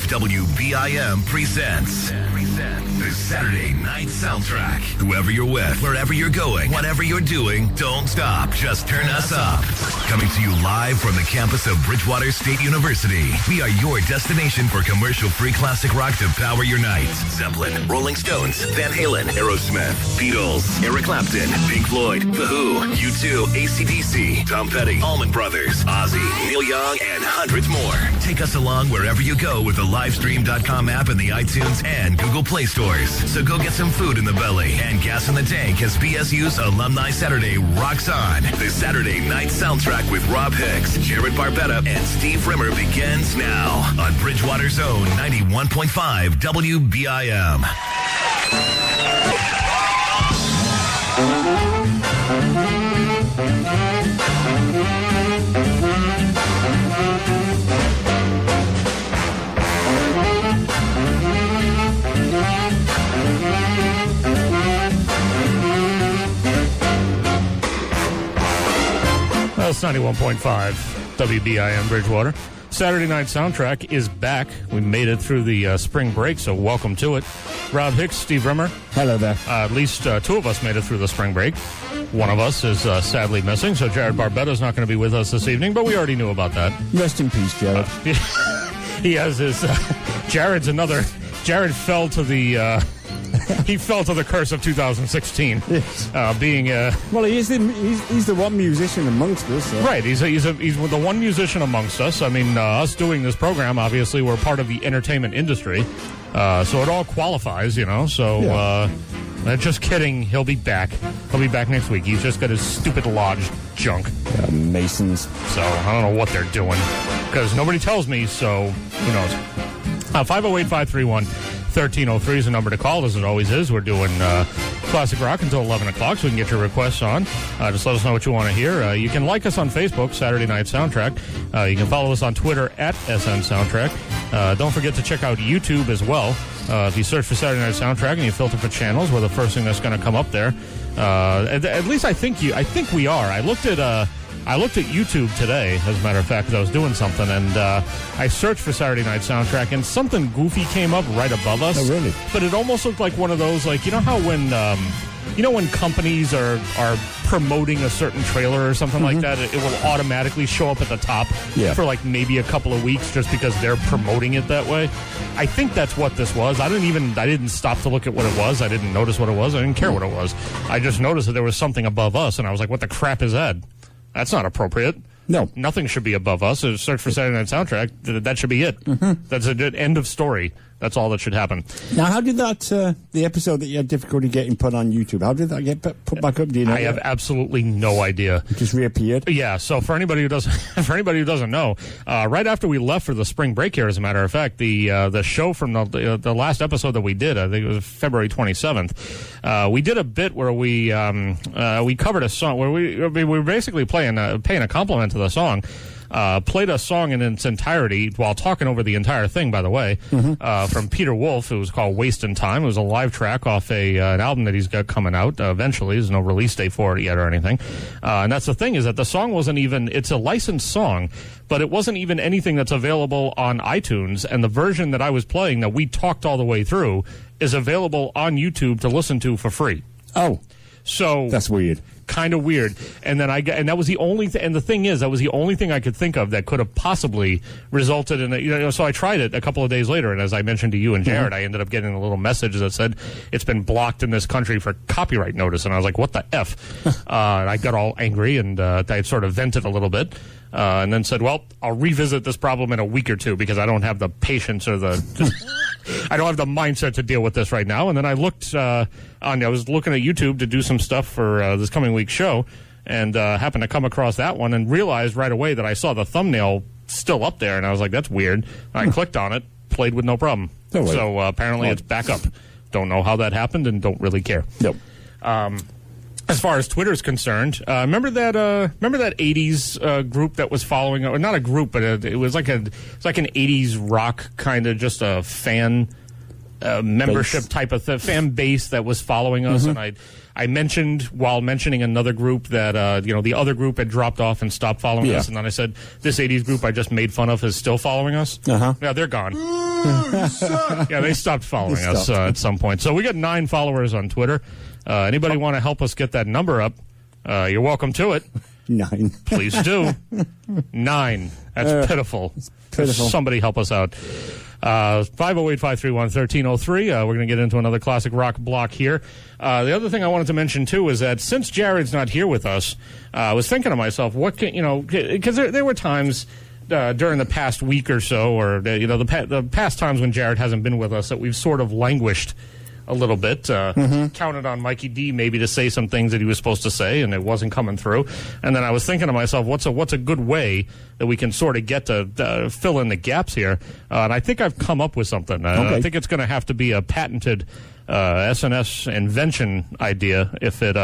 WBIM presents the Saturday Night Soundtrack. Whoever you're with, wherever you're going, whatever you're doing, don't stop. Just turn us up. Coming to you live from the campus of Bridgewater State University. We are your destination for commercial-free classic rock to power your nights. Zeppelin, Rolling Stones, Van Halen, Aerosmith, Beatles, Eric Clapton, Pink Floyd, The Who, U2, AC/DC, Tom Petty, Allman Brothers, Ozzy, Neil Young, and hundreds more. Take us along wherever you go with the Livestream.com app in the iTunes and Google Play stores. So go get some food in the belly and gas in the tank as BSU's Alumni Saturday rocks on. The Saturday Night Soundtrack with Robb Hicks, Jarrod Barbetta, and Steve Rimmer begins now on Bridgewater's own 91.5 WBIM. That's 91.5 WBIM Bridgewater. Saturday Night Soundtrack is back. We made it through the spring break, so welcome to it. Robb Hicks, Steve Rimmer. Hello there. At least two of us made it through the spring break. One of us is sadly missing, so Jarrod Barbetta is not going to be with us this evening, but we already knew about that. Rest in peace, Jarrod. He has his... Jarrod fell to the... he fell to the curse of 2016, yes. Being well, he's the one musician amongst us. So. Right, he's the one musician amongst us. I mean, us doing this program, obviously, we're part of the entertainment industry, so it all qualifies, you know. So, yeah. Just kidding. He'll be back. He'll be back next week. He's just got his stupid lodge junk. Masons. So I don't know what they're doing because nobody tells me. So who knows? 508-531-1303 is the number to call, as it always is. We're doing classic rock until 11 o'clock, so we can get your requests on. Just let us know what you want to hear. You can like us on Facebook, Saturday Night Soundtrack. You can follow us on Twitter at SN Soundtrack. Don't forget to check out YouTube as well. If you search for Saturday Night Soundtrack and you filter for channels, we're the first thing that's going to come up there. At least I think we are. I looked at YouTube today, as a matter of fact, because I was doing something, and I searched for Saturday Night Soundtrack, and something goofy came up right above us. Oh, really? But it almost looked like one of those, like, you know how when companies are promoting a certain trailer or something like that, it will automatically show up at the top for like maybe a couple of weeks just because they're promoting it that way. I think that's what this was. I didn't stop to look at what it was. I didn't notice what it was. I didn't care what it was. I just noticed that there was something above us, and I was like, what the crap is that? That's not appropriate. No. Nothing should be above us. So search for Saturday Night Soundtrack. That should be it. That's a good end of story. That's all that should happen. Now, how did that, the episode that you had difficulty getting put on YouTube, how did that get put back up? Do you know? I have absolutely no idea. It just reappeared? Yeah, so for anybody who doesn't know, right after we left for the spring break here, as a matter of fact, the show from the last episode that we did, I think it was February 27th, we did a bit where we covered a song where we were basically paying a compliment to the song. Played a song in its entirety while talking over the entire thing, by the way, from Peter Wolf. It was called Wastin' Time. It was a live track off an album that he's got coming out eventually. There's no release date for it yet or anything. And that's the thing, is that the song wasn't even, it's a licensed song, but it wasn't even anything that's available on iTunes. And the version that I was playing that we talked all the way through is available on YouTube to listen to for free. Oh. So that's weird. Kind of weird. And then that was the only and the thing is, that was the only thing I could think of that could have possibly resulted in it. So I tried it a couple of days later, and as I mentioned to you and Jarrod, I ended up getting a little message that said it's been blocked in this country for copyright notice, and I was like, what the F? And I got all angry, and I sort of vented a little bit. And then said, well, I'll revisit this problem in a week or two because I don't have the patience or I don't have the mindset to deal with this right now. And then I looked I was looking at YouTube to do some stuff for this coming week's show, and happened to come across that one and realized right away that I saw the thumbnail still up there, and I was like, that's weird. I clicked on it, played with no problem. So apparently it's back up. Don't know how that happened and don't really care. Nope. As far as Twitter's concerned, remember that 80s group that was following, or not a group, but it was like an 80s rock kind of just a fan membership type of fan base that was following us, and I mentioned while mentioning another group that the other group had dropped off and stopped following us, and then I said this 80s group I just made fun of is still following us. Yeah, they're gone. Yeah, they stopped following us at some point. So we got 9 followers on Twitter. Anybody want to help us get that number up? You're welcome to it. 9. Please do. 9. That's pitiful. Pitiful. Somebody help us out. 508-531-1303. We're going to get into another classic rock block here. The other thing I wanted to mention, too, is that since Jarrod's not here with us, I was thinking to myself, what can, because there were times during the past week or so, or, the past times when Jarrod hasn't been with us that we've sort of languished a little bit. Counted on Mikey D maybe to say some things that he was supposed to say, and it wasn't coming through. And then I was thinking to myself, what's a good way that we can sort of get to fill in the gaps here? And I think I've come up with something. I think it's going to have to be a patented SNS invention idea if it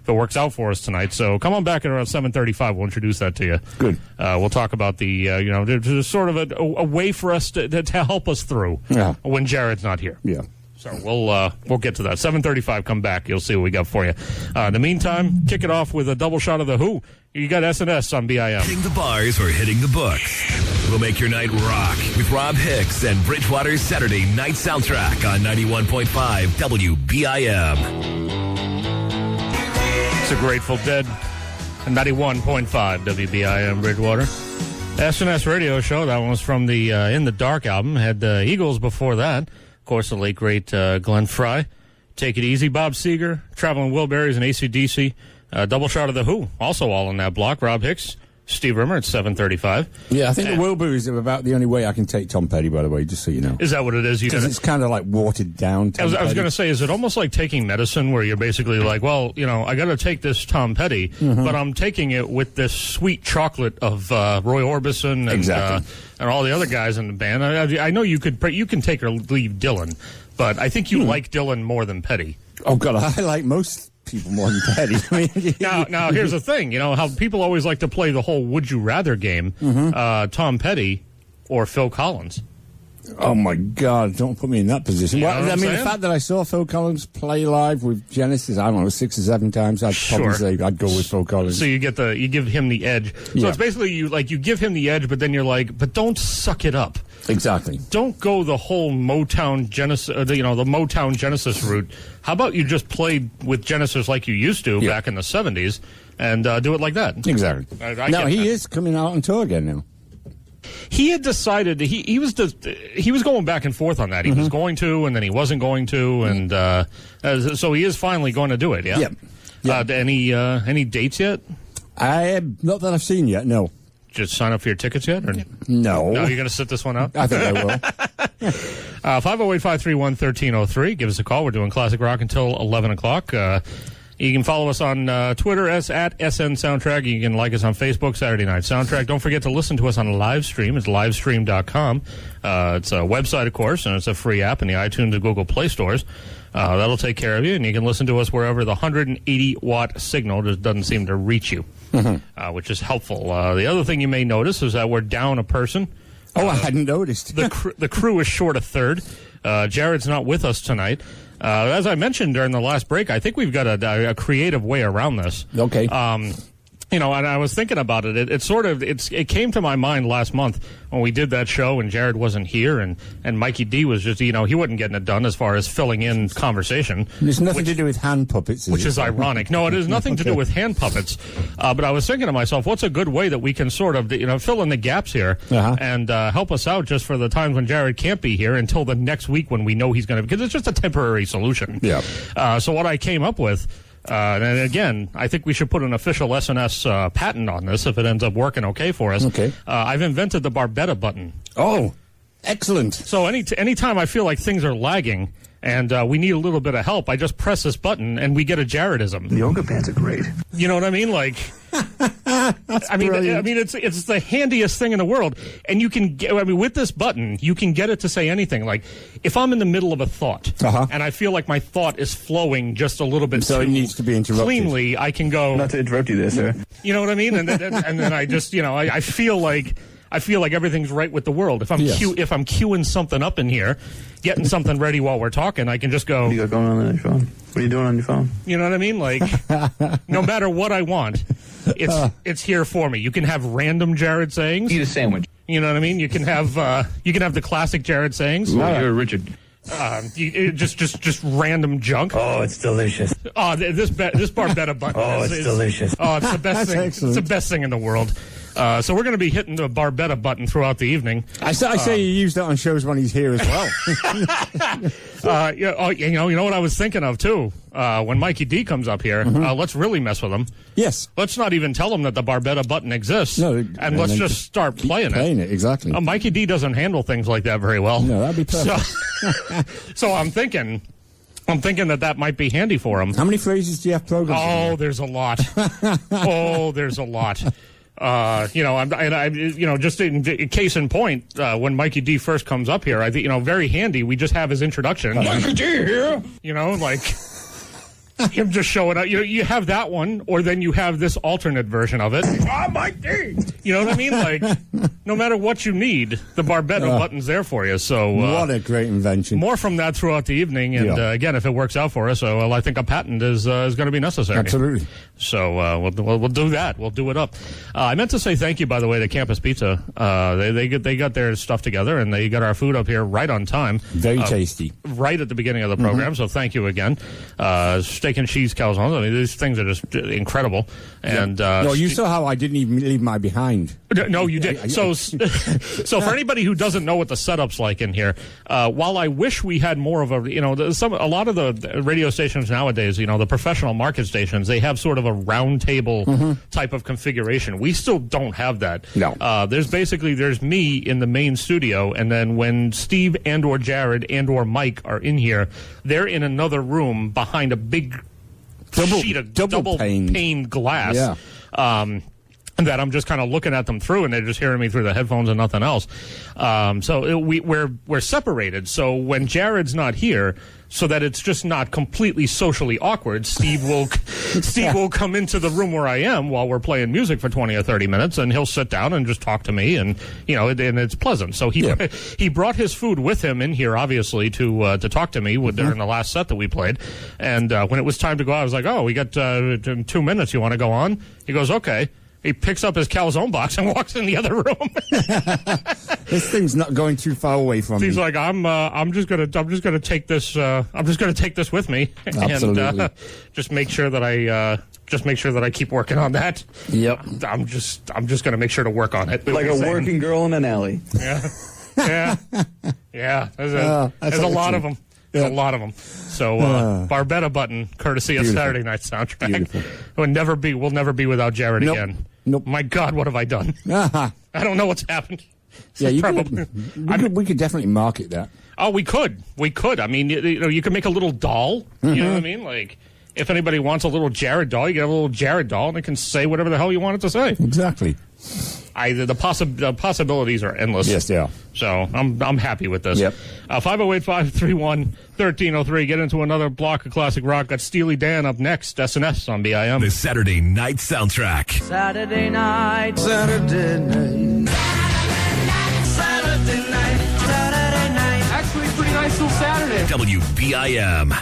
works out for us tonight. So come on back at around 7:35. We'll introduce that to you. Good. We'll talk about the there's sort of a way for us to help us through when Jarrod's not here. Yeah. So we'll get to that. 7:35, come back. You'll see what we got for you. In the meantime, kick it off with a double shot of The Who. You got SNS on BIM. Hitting the bars or hitting the books. We'll make your night rock with Robb Hicks and Bridgewater's Saturday Night Soundtrack on 91.5 WBIM. It's a Grateful Dead. 91.5 WBIM Bridgewater. SNS radio show. That one was from the In the Dark album. Had the Eagles before that. Of course, the late, great Glenn Frey. Take It Easy, Bob Seger, Traveling Wilburys, and AC/DC. Double shot of The Who, also all in that block. Robb Hicks, Steve Rimmer at 7:35. Yeah, I think the Wilburys are about the only way I can take Tom Petty, by the way, just so you know. Is that what it is? Because it's kind of like watered down Tom I was Petty. going to say, is it almost like taking medicine where you're basically like, well, I got to take this Tom Petty, but I'm taking it with this sweet chocolate of Roy Orbison and all the other guys in the band. I know you can take or leave Dylan, but I think you like Dylan more than Petty. Oh, God, I like most people more than Petty. Now, here's the thing. How people always like to play the whole would you rather game, Tom Petty or Phil Collins. Oh, my God, don't put me in that position. You know what I'm the saying? fact that I saw Phil Collins play live with Genesis, I don't know, 6 or 7 times, I'd probably say I'd go with Phil Collins. So you give him the edge. So it's basically you give him the edge, but then you're like, but don't suck it up. Exactly. Don't go the whole Motown Genesis, the Motown Genesis route. How about you just play with Genesis like you used to back in the 70s and do it like that? Exactly. Now, he is coming out on tour again now. He had decided he was going back and forth on that. He was going to, and then he wasn't going to, and so he is finally going to do it. Yeah. Yep. Any dates yet? Not that I've seen yet. No. Just sign up for your tickets yet? Or? No. No, you're going to sit this one out? I think I will. 508-531-1303. Give us a call. We're doing classic rock until 11 o'clock. You can follow us on Twitter at SN Soundtrack. You can like us on Facebook, Saturday Night Soundtrack. Don't forget to listen to us on live stream. It's livestream.com. It's a website, of course, and it's a free app in the iTunes and Google Play stores. That'll take care of you, and you can listen to us wherever the 180-watt signal just doesn't seem to reach you, which is helpful. The other thing you may notice is that we're down a person. Oh, I hadn't noticed. The crew is short a third. Jarrod's not with us tonight. As I mentioned during the last break, I think we've got a creative way around this. Okay. And I was thinking about it. It came to my mind last month when we did that show and Jarrod wasn't here and Mikey D was just, he wasn't getting it done as far as filling in conversation. There's nothing to do with hand puppets, which is ironic. No, it has nothing to do with hand puppets. But I was thinking to myself, what's a good way that we can sort of, fill in the gaps here and help us out just for the times when Jarrod can't be here until the next week when we know he's going to, because it's just a temporary solution. Yeah. So what I came up with, and again, I think we should put an official SNS patent on this if it ends up working okay for us. Okay. I've invented the Barbetta Button. Oh, excellent. So anytime I feel like things are lagging and we need a little bit of help, I just press this button and we get a Jarrodism. The yoga pants are great. You know what I mean? Like, I mean, it's the handiest thing in the world, and you can get. With this button, you can get it to say anything. Like, if I'm in the middle of a thought and I feel like my thought is flowing just a little bit so it needs to be interrupted cleanly, I can go. Not to interrupt you there, sir. You know what I mean? And then I just, I feel like I feel like everything's right with the world. If I'm if I'm queuing something up in here, getting something ready while we're talking, I can just go. What do you got going on your phone? What are you doing on your phone? You know what I mean? Like, no matter what I want, it's here for me. You can have random Jarrod sayings. Eat a sandwich. You know what I mean? You can have the classic Jarrod sayings. Ooh, you're Richard. Just random junk. Oh, it's delicious. Oh, this Barbetta Button. Oh, it's delicious. Oh, it's the best thing. Excellent. It's the best thing in the world. So we're going to be hitting the Barbetta Button throughout the evening. I say you use that on shows when he's here as well. You know what I was thinking of too. When Mikey D comes up here, let's really mess with him. Yes. Let's not even tell him that the Barbetta Button exists. No, and let's just start playing it. Exactly. Mikey D doesn't handle things like that very well. No, that'd be perfect. So I'm thinking that might be handy for him. How many phrases do you have programmed? Oh, there's a lot. There's a lot. Just in case in point, when Mikey D first comes up here, I think, very handy. We just have his introduction. Mikey D here. Him just showing up. You have that one, or then you have this alternate version of it. Mike D. You know what I mean? Like, no matter what you need, the Barbetta Button's there for you. So what a great invention. More from that throughout the evening, and again, if it works out for us, I think a patent is going to be necessary. Absolutely. So we'll do that. We'll do it up. I meant to say thank you, by the way, to Campus Pizza. They got their stuff together, and they got our food up here right on time. Very tasty. Right at the beginning of the program. So thank you again. Steak and cheese calzones. I mean, these things are just incredible. And you saw how I didn't even leave my behind. No, you did. So for anybody who doesn't know what the setup's like in here, while I wish we had more of a lot of the radio stations nowadays, the professional market stations, they have sort of a round table type of configuration. We still don't have that. No. There's me in the main studio, and then when Steve and or Jarrod and or Mike are in here, they're in another room behind a big sheet of double pane glass. Yeah. That I'm just kind of looking at them through, and they're just hearing me through the headphones and nothing else. We're separated. So when Jarrod's not here, so that it's just not completely socially awkward, Steve will come into the room where I am while we're playing music for 20 or 30 minutes, and he'll sit down and just talk to me, and and it's pleasant. So he brought his food with him in here, obviously, to talk to me during the last set that we played. And when it was time to go out, I was like, "Oh, we got 2 minutes. You want to go on?" He goes, "Okay." He picks up his calzone box and walks in the other room. This thing's not going too far away from me. He's like, I'm just gonna take this. I'm just gonna take this with me, Absolutely. and just make sure that I keep working on that. Yep. I'm just gonna make sure to work on it. Like a working girl in an alley. Yeah. There's a lot of them. There's a lot of them. So Barbetta Button, courtesy of Saturday Night Soundtrack. Beautiful. We'll never be without Jarrod again. Nope. My God, what have I done? I don't know what's happened. Yeah, Probably. we could definitely market that. Oh, we could. I mean, you could make a little doll. You know what I mean? Like, if anybody wants a little Jarrod doll, you get a little Jarrod doll, and it can say whatever the hell you want it to say. Exactly. The possibilities are endless. Yes, they are. So I'm happy with this. Yep. 508-531-1303. Get into another block of classic rock. Got Steely Dan up next. SNS on BIM. The Saturday Night Soundtrack. Saturday night. Actually, pretty nice little Saturday. WBIM.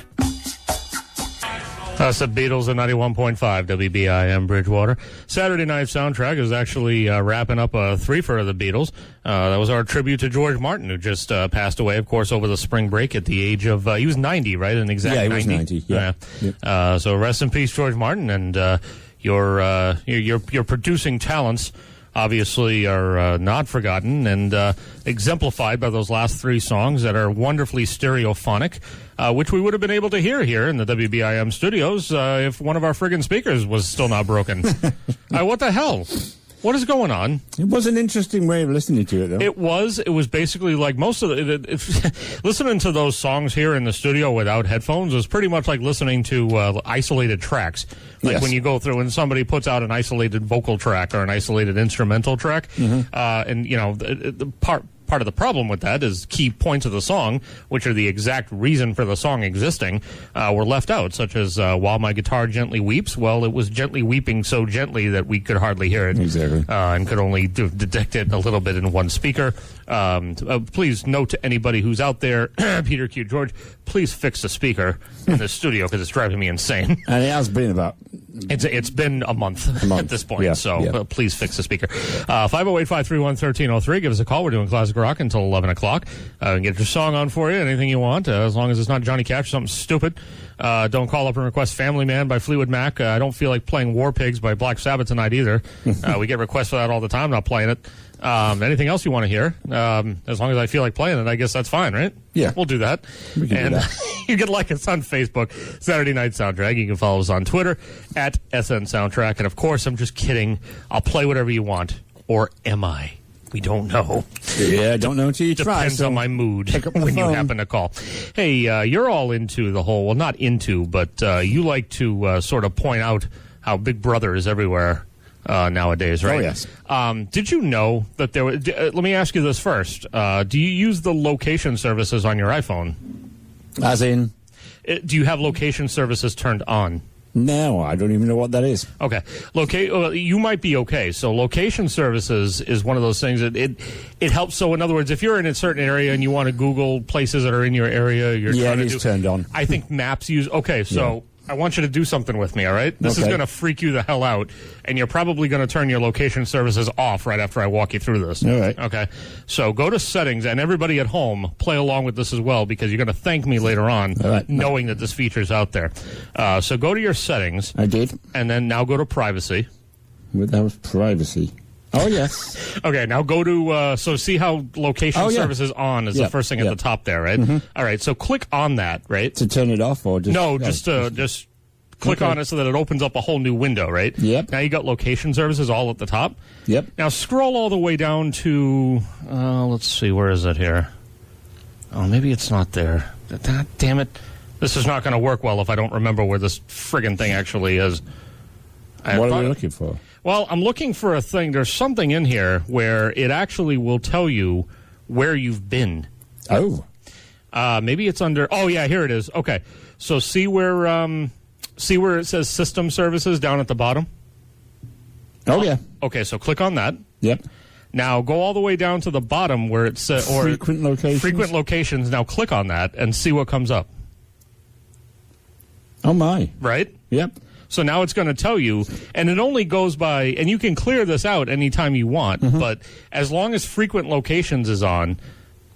That's the Beatles at 91.5 WBIM Bridgewater. Saturday Night Soundtrack is actually wrapping up a threefer of the Beatles. That was our tribute to George Martin, who just passed away, of course, over the spring break at the age of, he was 90, right? An exact 90? Yeah, he was 90, yeah. So rest in peace, George Martin, and your producing talents obviously are not forgotten and exemplified by those last three songs that are wonderfully stereophonic, which we would have been able to hear here in the WBIM studios if one of our friggin' speakers was still not broken. What the hell? What is going on? It was an interesting way of listening to it, though. It was basically like most of listening to those songs here in the studio without headphones is pretty much like listening to isolated tracks. Like when you go through and somebody puts out an isolated vocal track or an isolated instrumental track, and part part of the problem with that is key points of the song, which are the exact reason for the song existing, were left out, such as While My Guitar Gently Weeps. Well, it was gently weeping so gently that we could hardly hear it. Exactly. And could only detect it a little bit in one speaker. Please note to anybody who's out there, Peter Q. George, please fix the speaker in the studio because it's driving me insane. And it has been about... It's been a month at this point, yeah, so yeah. Please fix the speaker. 508-531-1303. Give us a call. We're doing classic rock until 11 o'clock. Get your song on for you, anything you want, as long as it's not Johnny Cash or something stupid. Don't call up and request Family Man by Fleetwood Mac. I don't feel like playing War Pigs by Black Sabbath tonight either. We get requests for that all the time. Not playing it. Anything else you want to hear, as long as I feel like playing it, I guess that's fine, right? Yeah. We'll do that. We can do that. You can like us on Facebook, Saturday Night Soundtrack. You can follow us on Twitter, at SN Soundtrack. And, of course, I'm just kidding. I'll play whatever you want. Or am I? We don't know. Yeah, don't know until you try. Depends on my mood pick up the when you phone. happen to call. Hey, you're all into the whole, well, not into, but you like to sort of point out how Big Brother is everywhere nowadays, right? Oh, yes. Did you know that there was... let me ask you this first. Do you use the location services on your iPhone? As in? Do you have location services turned on? No, I don't even know what that is. Okay. You might be okay. So location services is one of those things that it helps. So in other words, if you're in a certain area and you want to Google places that are in your area, you're Yeah, trying it to is turned on. I think maps use... Okay, so... I want you to do something with me, all right? This is Okay. going to freak you the hell out, and you're probably going to turn your location services off right after I walk you through this. All right. Okay? So go to settings, and everybody at home, play along with this as well, because you're going to thank me later on All right. knowing that this feature's out there. So go to your settings, I did. and then now go to privacy. Without privacy. Oh, yes. Okay, now go to, so see how location Oh, yeah. services on is Yeah, the first thing at yeah. the top there, right? All right, so click on that, right? To turn it off or just... No, just click Okay. on it so that it opens up a whole new window, right? Yep. Now you got location services all at the top. Yep. Now scroll all the way down to, let's see, where is it here? Oh, maybe it's not there. God damn it. This is not going to work well if I don't remember where this friggin' thing actually is. What are we looking for? Well, I'm looking for a thing. There's something in here where it actually will tell you where you've been. Oh. Maybe it's under... Oh, yeah, here it is. Okay. So see where it says System Services down at the bottom? Oh, yeah. Okay, so click on that. Yep. Now go all the way down to the bottom where it says... Frequent locations. Frequent locations. Now click on that and see what comes up. Oh, my. Right? Yep. So now it's going to tell you, and it only goes by... And you can clear this out anytime you want, but as long as frequent locations is on...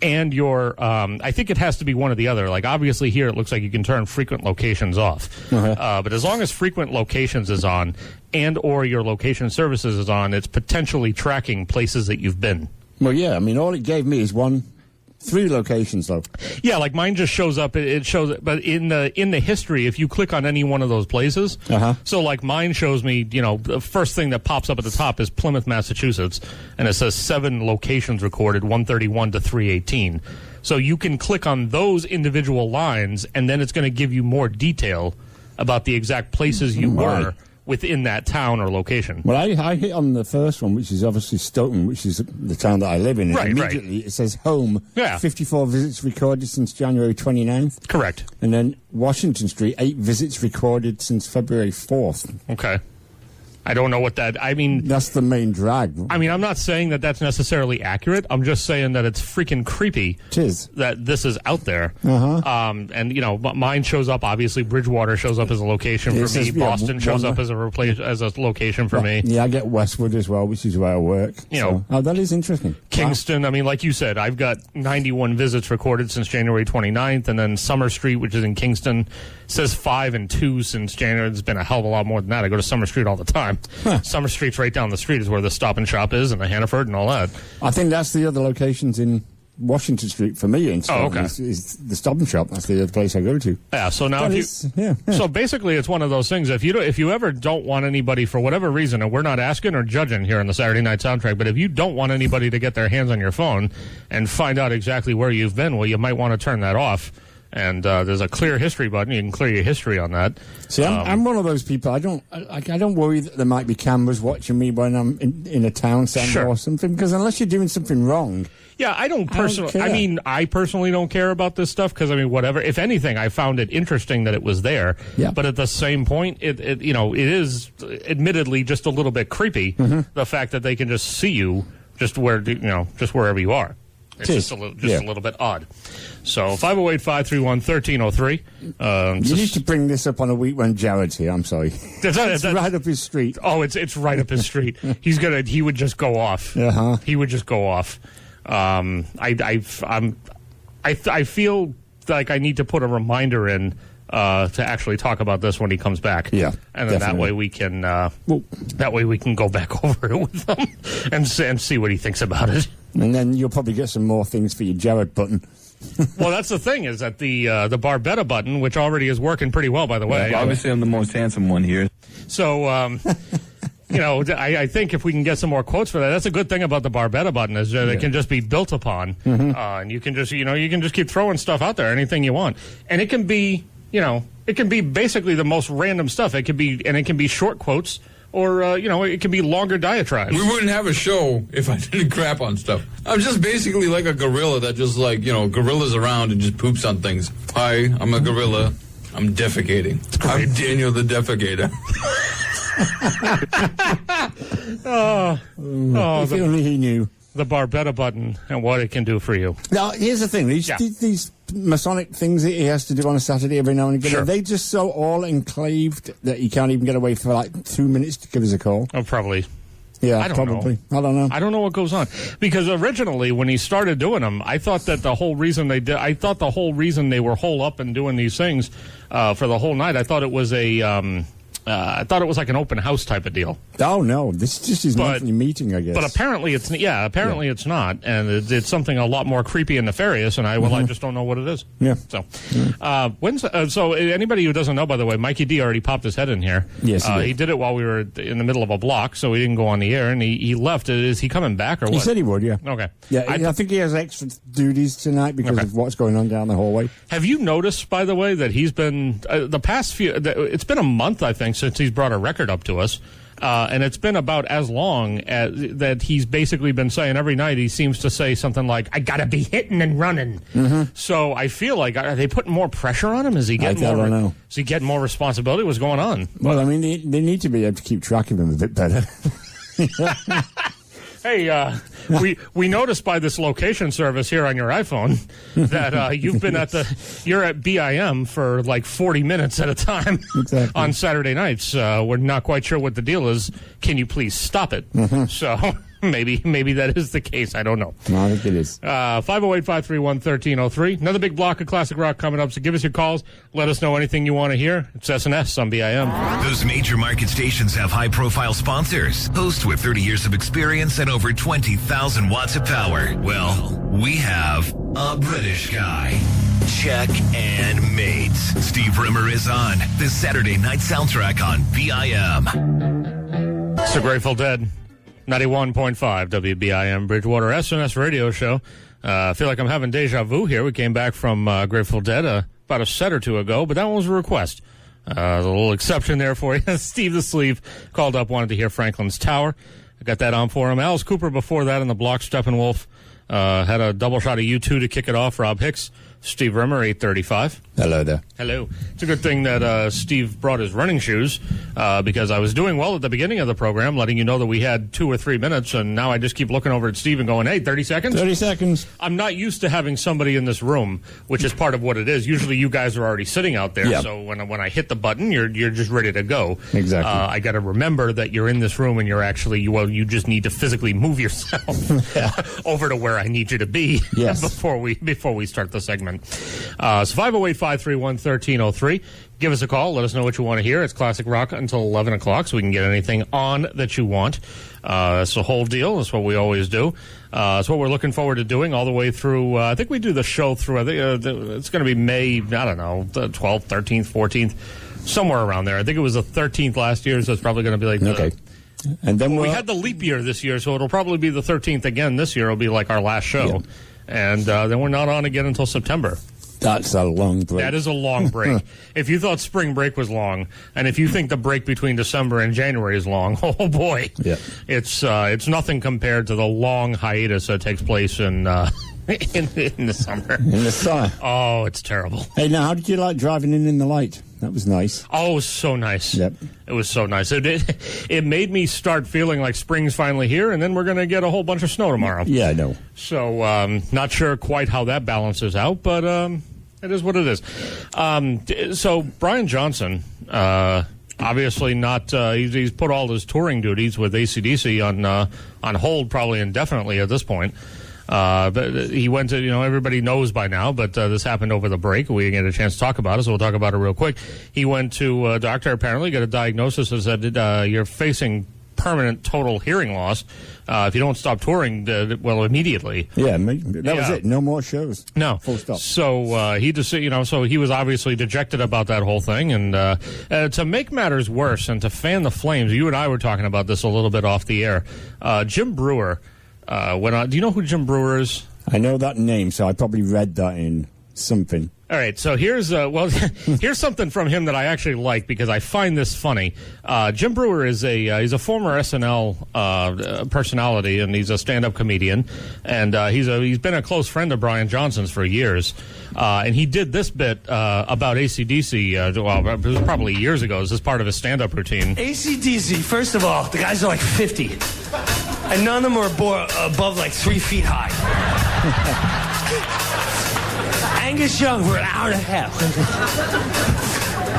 And your, I think it has to be one or the other. Like, obviously here it looks like you can turn frequent locations off. But as long as frequent locations is on and or your location services is on, it's potentially tracking places that you've been. Well, yeah, I mean, all it gave me is 3 locations, though. Yeah, like mine just shows up. It shows, but in the history, if you click on any one of those places, so like mine shows me, the first thing that pops up at the top is Plymouth, Massachusetts, and it says 7 locations recorded, 131 to 318. So you can click on those individual lines, and then it's going to give you more detail about the exact places you were within that town or location. Well, I hit on the first one, which is obviously Stoughton, which is the town that I live in. And Right, immediately it says home, Yeah. 54 visits recorded since January 29th. Correct. And then Washington Street, 8 visits recorded since February 4th. Okay. I don't know what that... I mean... That's the main drag. I mean, I'm not saying that that's necessarily accurate. I'm just saying that it's freaking creepy It is. that this is out there. And, mine shows up, obviously, Bridgewater shows up as a location for It me. says, yeah, Boston shows one- up as a location for me. Yeah, I get Westwood as well, which is where I work. Oh, that is interesting. Kingston, I mean, like you said, I've got 91 visits recorded since January 29th, and then Summer Street, which is in Kingston, says 5 and 2 since January. It's been a hell of a lot more than that. I go to Summer Street all the time. Summer Street's right down the street is where the Stop and Shop is, and the Hannaford and all that. I think that's the other locations in Washington Street for me. In Scotland, okay. is the Stop and Shop. That's the other place I go to. Yeah, so now That if is- you... yeah, yeah. So basically it's one of those things, if you ever don't want anybody for whatever reason, and we're not asking or judging here on the Saturday Night Soundtrack, but if you don't want anybody to get their hands on your phone and find out exactly where you've been, well, you might want to turn that off. And there's a clear history button. You can clear your history on that. See, I'm one of those people. I don't worry that there might be cameras watching me when I'm in a town centre Sure. or something, because unless you're doing something wrong, Yeah, I don't personally. care. I mean, I personally don't care about this stuff because whatever. If anything, I found it interesting that it was there. Yeah. But at the same point, it is admittedly just a little bit creepy. Mm-hmm. The fact that they can just see you just wherever you are. It's just a little bit odd. So 508-531-1303. You need to bring this up on a week when Jarrod's here. I'm sorry. It's right up his street. Oh, it's right up his street. He would just go off. Uh-huh. He would just go off. I feel like I need to put a reminder in to actually talk about this when he comes back. Yeah, and then definitely. that way we can go back over it with him and see what he thinks about it. And then you'll probably get some more things for your Jarrod button. Well, that's the thing is that the Barbetta button, which already is working pretty well, by the way. Obviously, I'm the most handsome one here. So, I think if we can get some more quotes for that, that's a good thing about the Barbetta button is that it can just be built upon, and you can just keep throwing stuff out there, anything you want, and it can be basically the most random stuff. It can be short quotes. Or, it can be longer diatribes. We wouldn't have a show if I didn't crap on stuff. I'm just basically like a gorilla that just gorillas around and just poops on things. Hi, I'm a gorilla. I'm defecating. I'm Daniel the Defecator. If only he knew. The Barbetta button and what it can do for you. Now, here's the thing. These Masonic things that he has to do on a Saturday every now and again, Sure. are they just so all enclaved that he can't even get away for like 2 minutes to give us a call? Oh, probably. Yeah, I don't probably. know. I don't know. I don't know what goes on because originally when he started doing them, I thought that the whole reason they were hole up and doing these things for the whole night. I thought it was like an open house type of deal. Oh, no. This is just his monthly meeting, I guess. But apparently it's not, and it's something a lot more creepy and nefarious, and I just don't know what it is. Yeah. So, so anybody who doesn't know, by the way, Mikey D already popped his head in here. Yes, he did. He did it while we were in the middle of a block, so he didn't go on the air, and he left. Is he coming back or what? He said he would, yeah. Okay. Yeah, I think he has extra duties tonight because of what's going on down the hallway. Have you noticed, by the way, that he's been the past few? It's been a month, I think, since he's brought a record up to us, and it's been about as long as that he's basically been saying every night. He seems to say something like, "I gotta be hitting and running." So I feel like are they putting more pressure on him? Is he getting more? I don't know. Is he getting more responsibility? What's going on? Well, I mean, they need to be able to keep track of him a bit better. Hey, we noticed by this location service here on your iPhone that you're at BIM for like 40 minutes at a time on Saturday nights. We're not quite sure what the deal is. Can you please stop it? So maybe that is the case. I don't know. No, I think it is. 508-531-1303. Another big block of classic rock coming up. So give us your calls. Let us know anything you want to hear. It's SNS on BIM. Those major market stations have high-profile sponsors, hosts with 30 years of experience and over 20,000 watts of power. Well, we have a British guy. Check and mates. Steve Rimmer is on the Saturday night soundtrack on BIM. It's the Grateful Dead. 91.5 WBIM Bridgewater SNS radio show. I feel like I'm having deja vu here. We came back from Grateful Dead about a set or two ago, but that one was a request. There's a little exception there for you. Steve the Sleeve called up, wanted to hear Franklin's Tower. I got that on for him. Alice Cooper before that in the block. Steppenwolf had a double shot of U2 to kick it off. Rob Hicks, Steve Rimmer, 8:35. Hello there. Hello. It's a good thing that Steve brought his running shoes because I was doing well at the beginning of the program, letting you know that we had 2 or 3 minutes, and now I just keep looking over at Steve and going, hey, 30 seconds? 30 seconds. I'm not used to having somebody in this room, which is part of what it is. Usually you guys are already sitting out there, so when I hit the button, you're just ready to go. Exactly. I got to remember that you're in this room and you're actually, you just need to physically move yourself over to where I need you to be before we start the segment. So 508-531-1303. Give us a call. Let us know what you want to hear. It's Classic Rock until 11 o'clock, so we can get anything on that you want. That's the whole deal. That's what we always do. It's what we're looking forward to doing all the way through. I think we do the show through, I think it's going to be May, I don't know, the 12th, 13th, 14th, somewhere around there. I think it was the 13th last year, so it's probably going to be like Okay. And then we had the leap year this year, so it'll probably be the 13th again this year. It'll be like our last show. And then we're not on again until September. That's a long break. That is a long break. If you thought spring break was long, and if you think the break between December and January is long, oh boy, Yeah. it's nothing compared to the long hiatus that takes place in in the summer. In the summer. Oh, it's terrible. Hey, now, how did you like driving in the light? That was nice. Oh, it was so nice. Yep. It was so nice. It made me start feeling like spring's finally here, and then we're going to get a whole bunch of snow tomorrow. Yeah, I know. So, not sure quite how that balances out, but it is what it is. So, Brian Johnson, obviously not, he's put all his touring duties with AC/DC on hold probably indefinitely at this point. But he went to, everybody knows by now, but this happened over the break. We didn't get a chance to talk about it, so we'll talk about it real quick. He went to a doctor, apparently, got a diagnosis that said you're facing permanent total hearing loss if you don't stop touring, immediately. Yeah, that was it. No more shows. No. Full stop. So he just, so he was obviously dejected about that whole thing. And to make matters worse and to fan the flames, you and I were talking about this a little bit off the air. Jim Breuer went on. Do you know who Jim Breuer is? I know that name, so I probably read that in something. All right, so here's here's something from him that I actually like because I find this funny. Jim Breuer is he's a former SNL personality, and he's a stand-up comedian, and he's been a close friend of Brian Johnson's for years. And he did this bit about AC/DC. It was probably years ago. This is part of his stand-up routine. AC/DC. First of all, the guys are like 50, and none of them are above like 3 feet high. Angus Young for an hour and a half.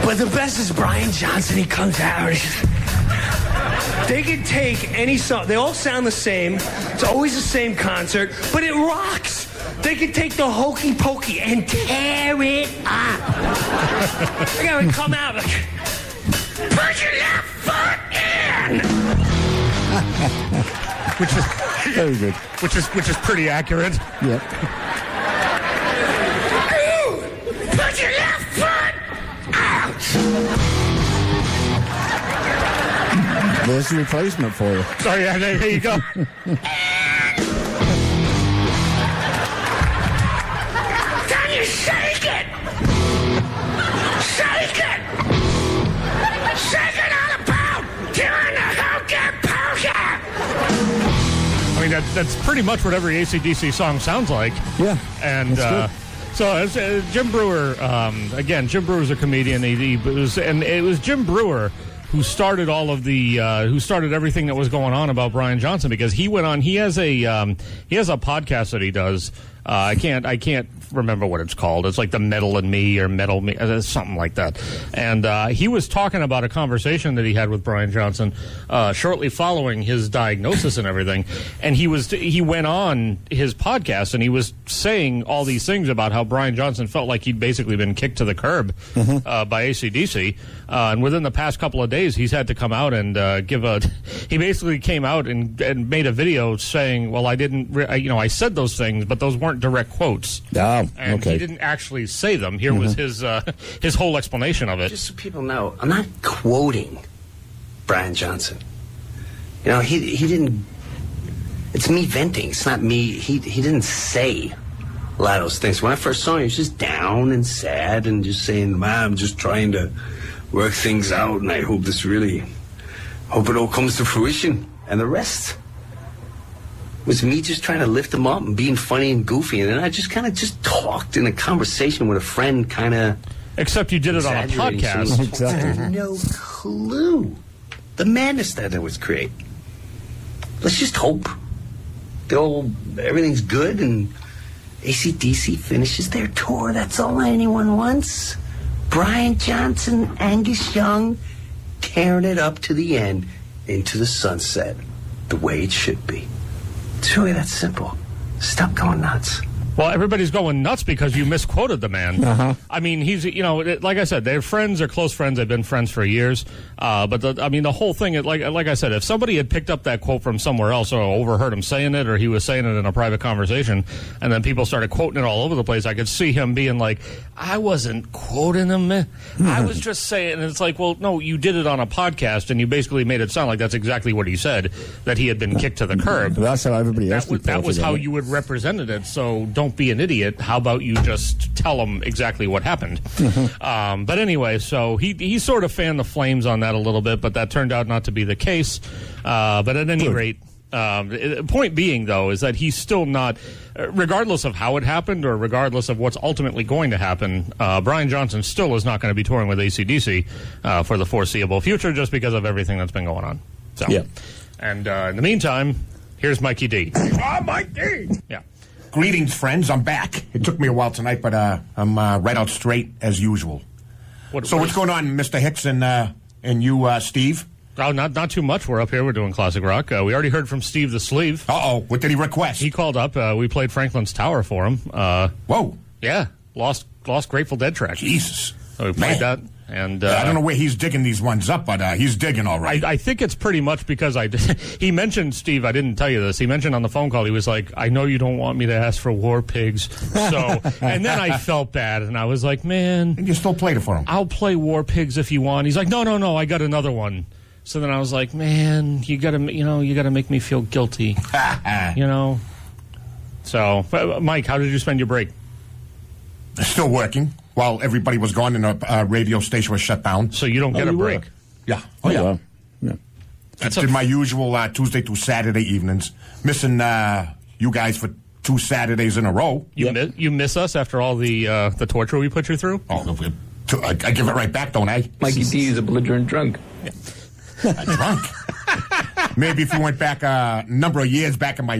But the best is Brian Johnson. He comes out. They can take any song. They all sound the same. It's always the same concert, but it rocks. They can take the Hokey Pokey and tear it up. They gotta come out like, put your left foot in. Which is Very good. Which is pretty accurate. Yep. Put your left foot out. There's a replacement for you. Sorry, there you go. Can you shake it? Shake it. Shake it all about. Doing the hokey pokey. I mean, that's pretty much what every AC/DC song sounds like. Yeah. And so Jim Breuer, again, Jim Brewer's a comedian. It was Jim Breuer who started all of who started everything that was going on about Brian Johnson, because he went on. He has a podcast that he does. I can't remember what it's called. It's like the Metal in Me or Metal Me, something like that. And he was talking about a conversation that he had with Brian Johnson shortly following his diagnosis and everything. And he went on his podcast and he was saying all these things about how Brian Johnson felt like he'd basically been kicked to the curb by AC/DC. And within the past couple of days, he's had to come out and he basically came out and made a video saying, well, I didn't, I said those things, but those weren't direct quotes. Oh, and okay. he didn't actually say them. Here was his whole explanation of it. Just so people know, I'm not quoting Brian Johnson. He didn't. It's me venting. It's not me. He didn't say a lot of those things. When I first saw him, he was just down and sad and just saying, I'm just trying to work things out, and I hope it all comes to fruition. And the rest was me just trying to lift him up and being funny and goofy. And then I just kind of talked in a conversation with a friend, kind of. Except you did it on a podcast. Exactly. I had no clue the madness that it would create. Let's just hope everything's good and AC/DC finishes their tour. That's all anyone wants. Brian Johnson, Angus Young, tearing it up to the end, into the sunset, the way it should be. It's really that simple. Stop going nuts. Well, everybody's going nuts because you misquoted the man. I mean, he's, like I said, they're friends, they're close friends, they've been friends for years. But the whole thing, like I said, if somebody had picked up that quote from somewhere else or overheard him saying it, or he was saying it in a private conversation, and then people started quoting it all over the place, I could see him being like, I wasn't quoting him. I was just saying, and it's like, well, no, you did it on a podcast, and you basically made it sound like that's exactly what he said, that he had been kicked to the curb. That's how everybody else that was how you would represented it, so don't don't be an idiot. How about you just tell them exactly what happened? But anyway, so he sort of fanned the flames on that a little bit, but that turned out not to be the case. But at any rate, point being, though, is that he's still not, regardless of how it happened or regardless of what's ultimately going to happen, Brian Johnson still is not going to be touring with AC/DC for the foreseeable future just because of everything that's been going on. So, Yeah. And in the meantime, here's Mikey D. Mike D. Yeah. Greetings, friends. I'm back. It took me a while tonight, but I'm right out straight as usual. So what's going on, Mr. Hicks and you, Steve? Oh, not too much. We're up here. We're doing classic rock. We already heard from Steve the Sleeve. Uh-oh. What did he request? He called up. We played Franklin's Tower for him. Whoa. Yeah. Lost Grateful Dead track. Jesus. So we played that. And I don't know where he's digging these ones up, but he's digging all right. I think it's pretty much because he mentioned, Steve, I didn't tell you this, he mentioned on the phone call, he was like, I know you don't want me to ask for War Pigs. So, and then I felt bad, and I was like, man. And you still played it for him? I'll play War Pigs if you want. He's like, no, I got another one. So then I was like, man, you gotta make me feel guilty. So, Mike, how did you spend your break? Still working while everybody was gone and the radio station was shut down. So you don't get a break? Yeah. Oh, yeah. Well, yeah. I did my usual Tuesday through Saturday evenings. Missing you guys for 2 Saturdays in a row. You miss us after all the torture we put you through? Oh, I give it right back, don't I? Mikey D is a belligerent drunk. Drunk? Maybe if you went back a number of years back in my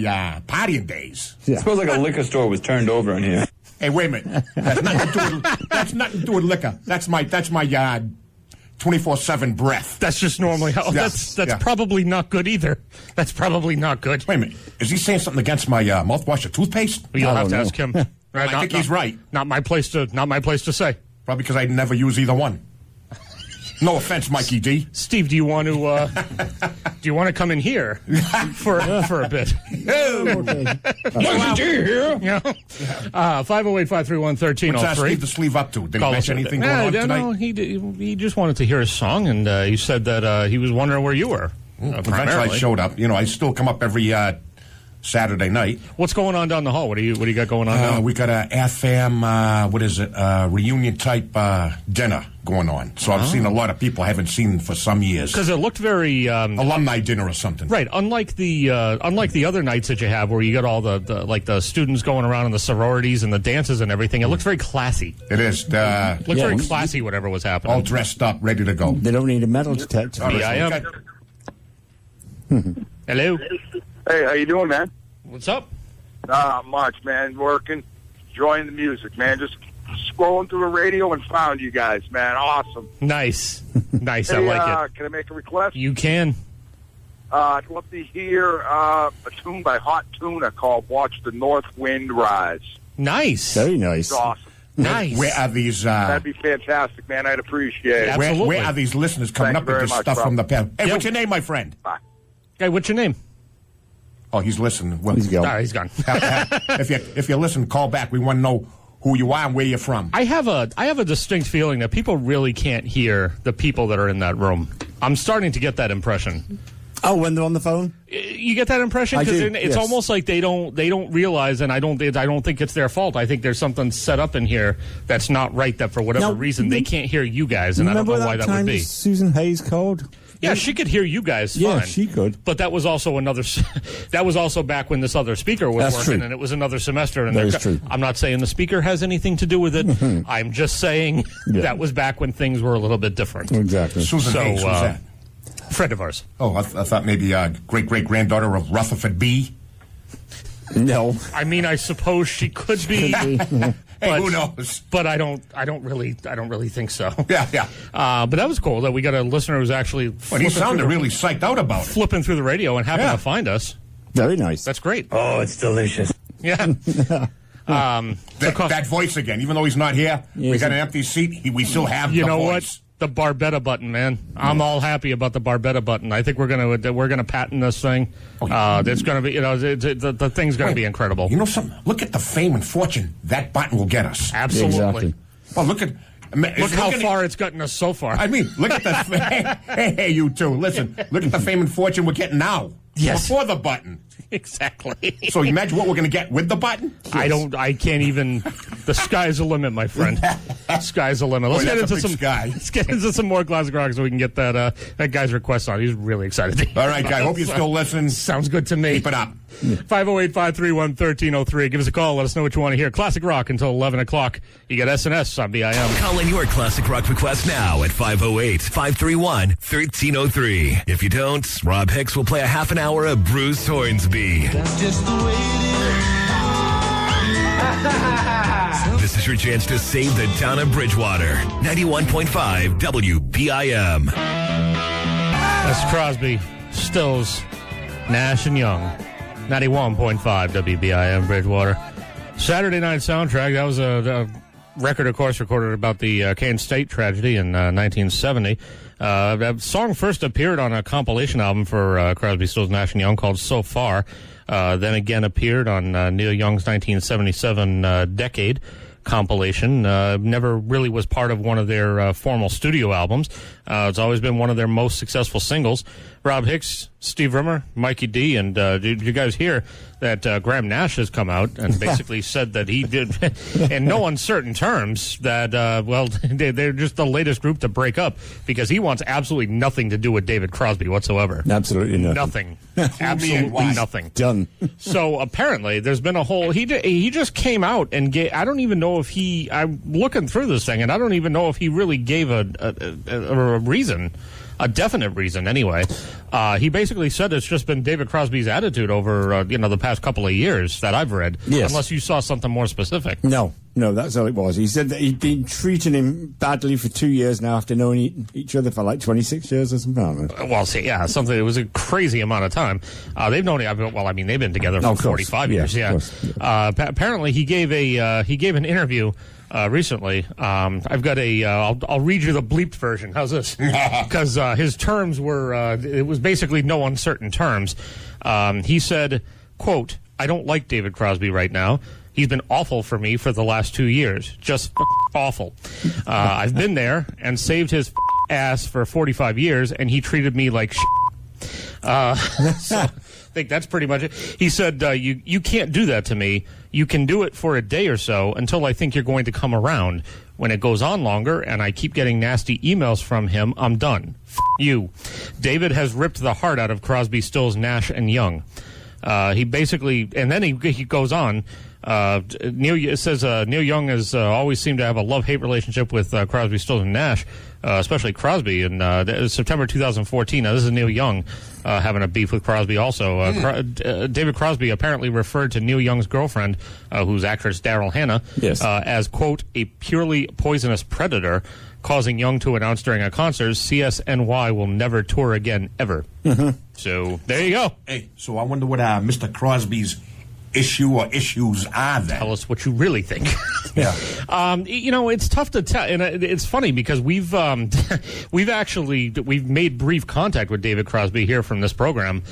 partying days. Yeah. I suppose like a liquor store was turned over in here. Hey, wait a minute. That's nothing to do with liquor. That's my 24/7 breath. That's just normally how. Yes, That's yeah. probably not good either. That's probably not good. Wait a minute. Is he saying something against my mouthwash or toothpaste? You'll have to know. ask him. I think he's right. Not my place to say. Probably because I never use either one. No offense, Mikey D. Steve, do you want to come in here for a bit? Mikey D here. Yeah. 508-531-1303. What's Steve the Sleeve up to? Did he Call mention us. anything going on tonight? No, he just wanted to hear his song, and he said that he was wondering where you were. Eventually I showed up. I still come up every Saturday night. What's going on down the hall? What do you got going on now? We got a FM, reunion type dinner going on. So I've seen a lot of people I haven't seen for some years. Because it looked very alumni dinner or something. Right. Unlike the other nights that you have, where you got all the students going around in the sororities and the dances and everything, it looks very classy. It is. Looks very classy. Whatever was happening. All dressed up, ready to go. They don't need a metal detector. I am. Hello. Hey, how you doing, man? What's up? Not much, man. Working, enjoying the music, man. Just scrolling through the radio and found you guys, man. Awesome. Nice. Nice. Hey, I like it. Can I make a request? You can. I'd love to hear a tune by Hot Tuna called Watch the North Wind Rise. Nice. Very nice. It's awesome. Nice. Where are these? That'd be fantastic, man. I'd appreciate it. Absolutely. Where are these listeners coming Thank up you with very this much, stuff bro. from the past? Hey, Yep. what's your name, my friend? Bye. Okay, what's your name? Oh, he's listening. Well, He's gone. He's gone. if you listen, call back. We want to know who you are and where you're from. I have a distinct feeling that people really can't hear the people that are in that room. I'm starting to get that impression. Oh, when they're on the phone? You get that impression I because do, it's yes. almost like they don't realize, and I don't think it's their fault. I think there's something set up in here that's not right. That for whatever Now, reason they can't hear you guys, and I don't know Remember why that that would time be. Susan Hayes called? Yeah, she could hear you guys fine. Yeah, she could. But that was also that was also back when this other speaker was That's working, true. and it was another semester. And That is true. I'm not saying the speaker has anything to do with it. I'm just saying Yeah. that was back when things were a little bit different. Exactly. Susan So, Hayes, who's that? Friend of ours. Oh, I thought maybe great-great-granddaughter of Rutherford B. No. I mean, I suppose she could be. Hey, who knows? But I don't really think so. Yeah. But that was cool that we got a listener who's actually Well, he sounded really psyched out about it. flipping through the radio and happened Yeah. to find us. Very nice. That's great. Oh, it's delicious. Yeah. That voice again, even though he's not here, we Yes. got an empty seat. We still have You the know voice. what? The Barbetta Button, man. I'm all happy about the Barbetta Button. I think we're gonna patent this thing. It's gonna be, the thing's gonna be incredible. You know something? Look at the fame and fortune that button will get us. Absolutely. Exactly. Well, look Look how far it's gotten us so far. I mean, look at the hey, you two. Listen, look at the fame and fortune we're getting now. Yes. Before the button. Exactly. So imagine what we're going to get with the button? I can't even. The sky's the limit, my friend. Sky's the limit. Let's Boy, get that's into a big sky. Let's get into some more classic rock so we can get that guy's request on. He's really excited. All right, guy. Hope you still listen. Sounds good to me. Keep it up. 508-531-1303. Give us a call. Let us know what you want to hear. Classic rock until 11 o'clock. You get SNS on BIM. Call in your classic rock request now at 508-531-1303. If you don't, Rob Hicks will play a half an hour of Bruce Hornsby. That's just the way it is. This is your chance to save the town of Bridgewater. 91.5 WBIM. That's Crosby, Stills, Nash and Young. 91.5 WBIM Bridgewater. Saturday Night Soundtrack. That was a record, of course, recorded about the Kane State tragedy in 1970. That song first appeared on a compilation album for Crosby, Stills, Nash and Young called So Far. Then again appeared on Neil Young's 1977 Decade compilation. Never really was part of one of their formal studio albums. It's always been one of their most successful singles. Rob Hicks, Steve Rimmer, Mikey D, and did you guys hear that Graham Nash has come out and basically said that he did, in no uncertain terms, that, they're just the latest group to break up because he wants absolutely nothing to do with David Crosby whatsoever. Absolutely nothing. Absolutely nothing. Done. So apparently there's been a whole, he just came out and gave, I don't even know if I'm looking through this thing and I don't even know if he really gave a reason. A definite reason, anyway. He basically said it's just been David Crosby's attitude over, the past couple of years that I've read. Yes. Unless you saw something more specific. No, that's all it was. He said that he'd been treating him badly for 2 years now after knowing each other for like 26 years or something. Well, see, yeah, something. It was a crazy amount of time. They've known. They've been together for 45 years. Yeah. Apparently, he gave an interview. Recently, I've got I'll read you the bleeped version. How's this? Because his terms were, it was basically no uncertain terms. He said, quote, "I don't like David Crosby right now. He's been awful for me for the last 2 years. Just awful. I've been there and saved his ass for 45 years, and he treated me like shit." So I think that's pretty much it. He said, you can't do that to me. You can do it for a day or so until I think you're going to come around. When it goes on longer and I keep getting nasty emails from him, I'm done. You. David has ripped the heart out of Crosby, Stills, Nash, and Young. He basically, and then he goes on. Neil Young has always seemed to have a love-hate relationship with Crosby, Stills, and Nash, especially Crosby. In September 2014, now this is Neil Young having a beef with Crosby also. David Crosby apparently referred to Neil Young's girlfriend, who's actress Daryl Hannah, as, quote, a purely poisonous predator, causing Young to announce during a concert, CSNY will never tour again, ever. Mm-hmm. So, there you go. Hey, so I wonder what Mr. Crosby's issue or issues are then. Tell us what you really think. Yeah. It's tough to tell, and it's funny because we've made brief contact with David Crosby here from this program.